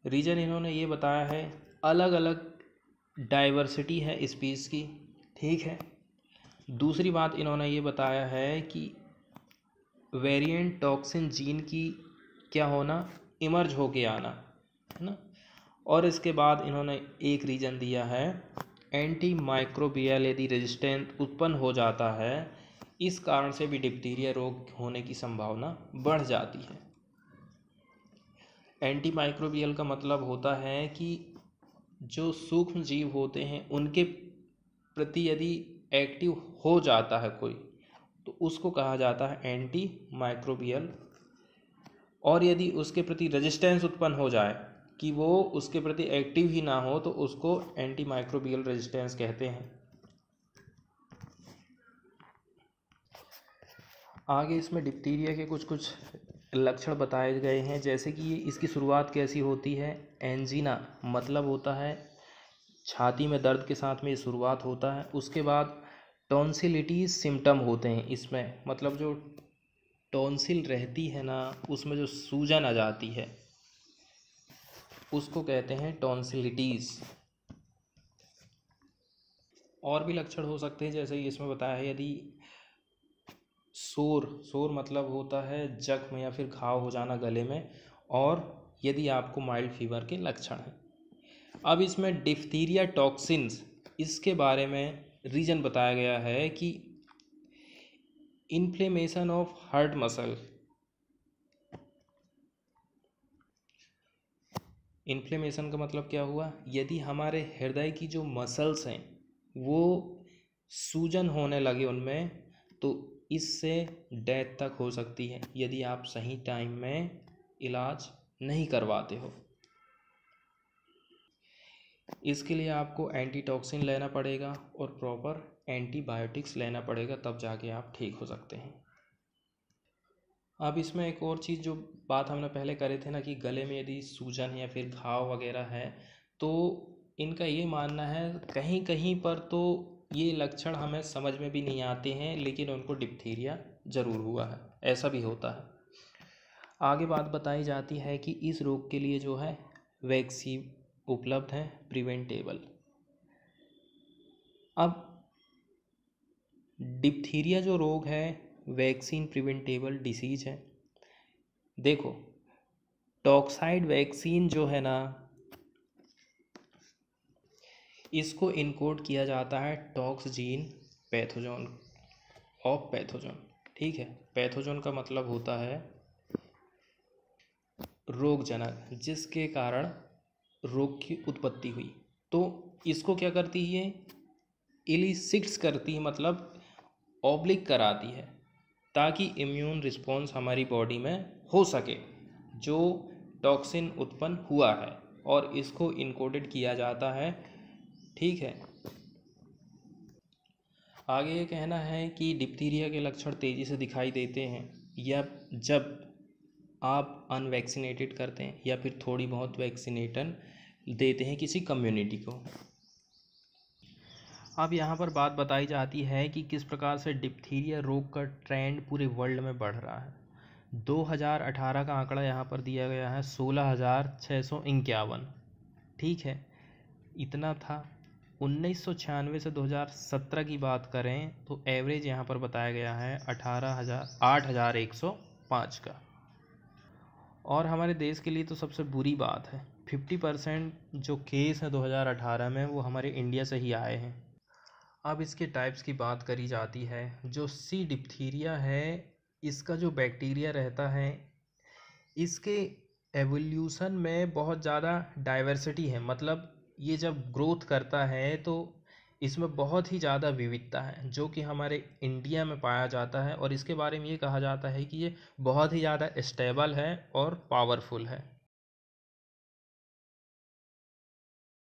रीजन इन्होंने ये बताया है अलग अलग डाइवर्सिटी है स्पीस की, ठीक है। दूसरी बात इन्होंने ये बताया है कि वेरिएंट टॉक्सिन जीन की क्या होना, इमर्ज होके आना, है ना। और इसके बाद इन्होंने एक रीज़न दिया है एंटी माइक्रोबियल यदि रेजिस्टेंस उत्पन्न हो जाता है, इस कारण से भी डिप्थीरिया रोग होने की संभावना बढ़ जाती है। एंटी माइक्रोबियल का मतलब होता है कि जो सूक्ष्म जीव होते हैं उनके प्रति यदि एक्टिव हो जाता है कोई, तो उसको कहा जाता है एंटी माइक्रोबियल। और यदि उसके प्रति रेजिस्टेंस उत्पन्न हो जाए कि वो उसके प्रति एक्टिव ही ना हो, तो उसको एंटी माइक्रोबियल रेजिस्टेंस कहते हैं। आगे इसमें डिप्थीरिया के कुछ कुछ लक्षण बताए गए हैं, जैसे कि इसकी शुरुआत कैसी होती है। एंजीना मतलब होता है छाती में दर्द के साथ में ये शुरुआत होता है। उसके बाद टॉन्सिलिटीज सिम्टम होते हैं इसमें, मतलब जो टॉन्सिल रहती है ना, उसमें जो सूजन आ जाती है उसको कहते हैं टॉन्सिलिटीज। और भी लक्षण हो सकते हैं, जैसे इसमें बताया है यदि शोर मतलब होता है जख्म या फिर घाव हो जाना गले में, और यदि आपको माइल्ड फीवर के लक्षण हैं। अब इसमें डिप्थीरिया टॉक्सिन्स, इसके बारे में रीजन बताया गया है कि inflammation of heart muscle. Inflammation का मतलब क्या हुआ, यदि हमारे हृदय की जो मसल्स हैं वो सूजन होने लगे उनमें, तो इससे डेथ तक हो सकती है यदि आप सही टाइम में इलाज नहीं करवाते हो। इसके लिए आपको एंटीटॉक्सिन लेना पड़ेगा और प्रॉपर एंटीबायोटिक्स लेना पड़ेगा, तब जाके आप ठीक हो सकते हैं। अब इसमें एक और चीज़ जो बात हमने पहले करे थे ना कि गले में यदि सूजन या फिर घाव वगैरह है, तो इनका ये मानना है कहीं कहीं पर तो ये लक्षण हमें समझ में भी नहीं आते हैं, लेकिन उनको डिप्थीरिया ज़रूर हुआ है, ऐसा भी होता है। आगे बात बताई जाती है कि इस रोग के लिए जो है वैक्सीन उपलब्ध है, प्रिवेंटेबल। अब डिप्थीरिया जो रोग है वैक्सीन प्रिवेंटेबल डिसीज है। देखो, टॉक्साइड वैक्सीन जो है ना, इसको इनकोड किया जाता है talks gene pathogen of pathogen, ठीक है। पैथोजन का मतलब होता है रोगजनक, जिसके कारण रोग की उत्पत्ति हुई। तो इसको क्या करती है, इलिसिट्स करती है, मतलब ऑब्लिक कराती है, ताकि इम्यून रिस्पॉन्स हमारी बॉडी में हो सके जो टॉक्सिन उत्पन्न हुआ है, और इसको इनकोडेड किया जाता है, ठीक है। आगे ये कहना है कि डिप्थीरिया के लक्षण तेज़ी से दिखाई देते हैं या जब आप अनवैक्सीनेटेड करते हैं या फिर थोड़ी बहुत वैक्सीनेटन देते हैं किसी कम्युनिटी को। अब यहाँ पर बात बताई जाती है कि किस प्रकार से डिप्थीरिया रोग का ट्रेंड पूरे वर्ल्ड में बढ़ रहा है। 2018 का आंकड़ा यहाँ पर दिया गया है 16,651, ठीक है, इतना था। 1996 से 2017 की बात करें तो एवरेज यहाँ पर बताया गया है 8,105 का। और हमारे देश के लिए तो सबसे बुरी बात है, 50% जो केस हैं 2018 में वो हमारे इंडिया से ही आए हैं। अब इसके टाइप्स की बात करी जाती है। जो सी डिप्थीरिया है, इसका जो बैक्टीरिया रहता है, इसके एवोल्यूशन में बहुत ज़्यादा डाइवर्सिटी है, मतलब ये जब ग्रोथ करता है तो इसमें बहुत ही ज़्यादा विविधता है जो कि हमारे इंडिया में पाया जाता है, और इसके बारे में ये कहा जाता है कि ये बहुत ही ज़्यादा स्टेबल है और पावरफुल है।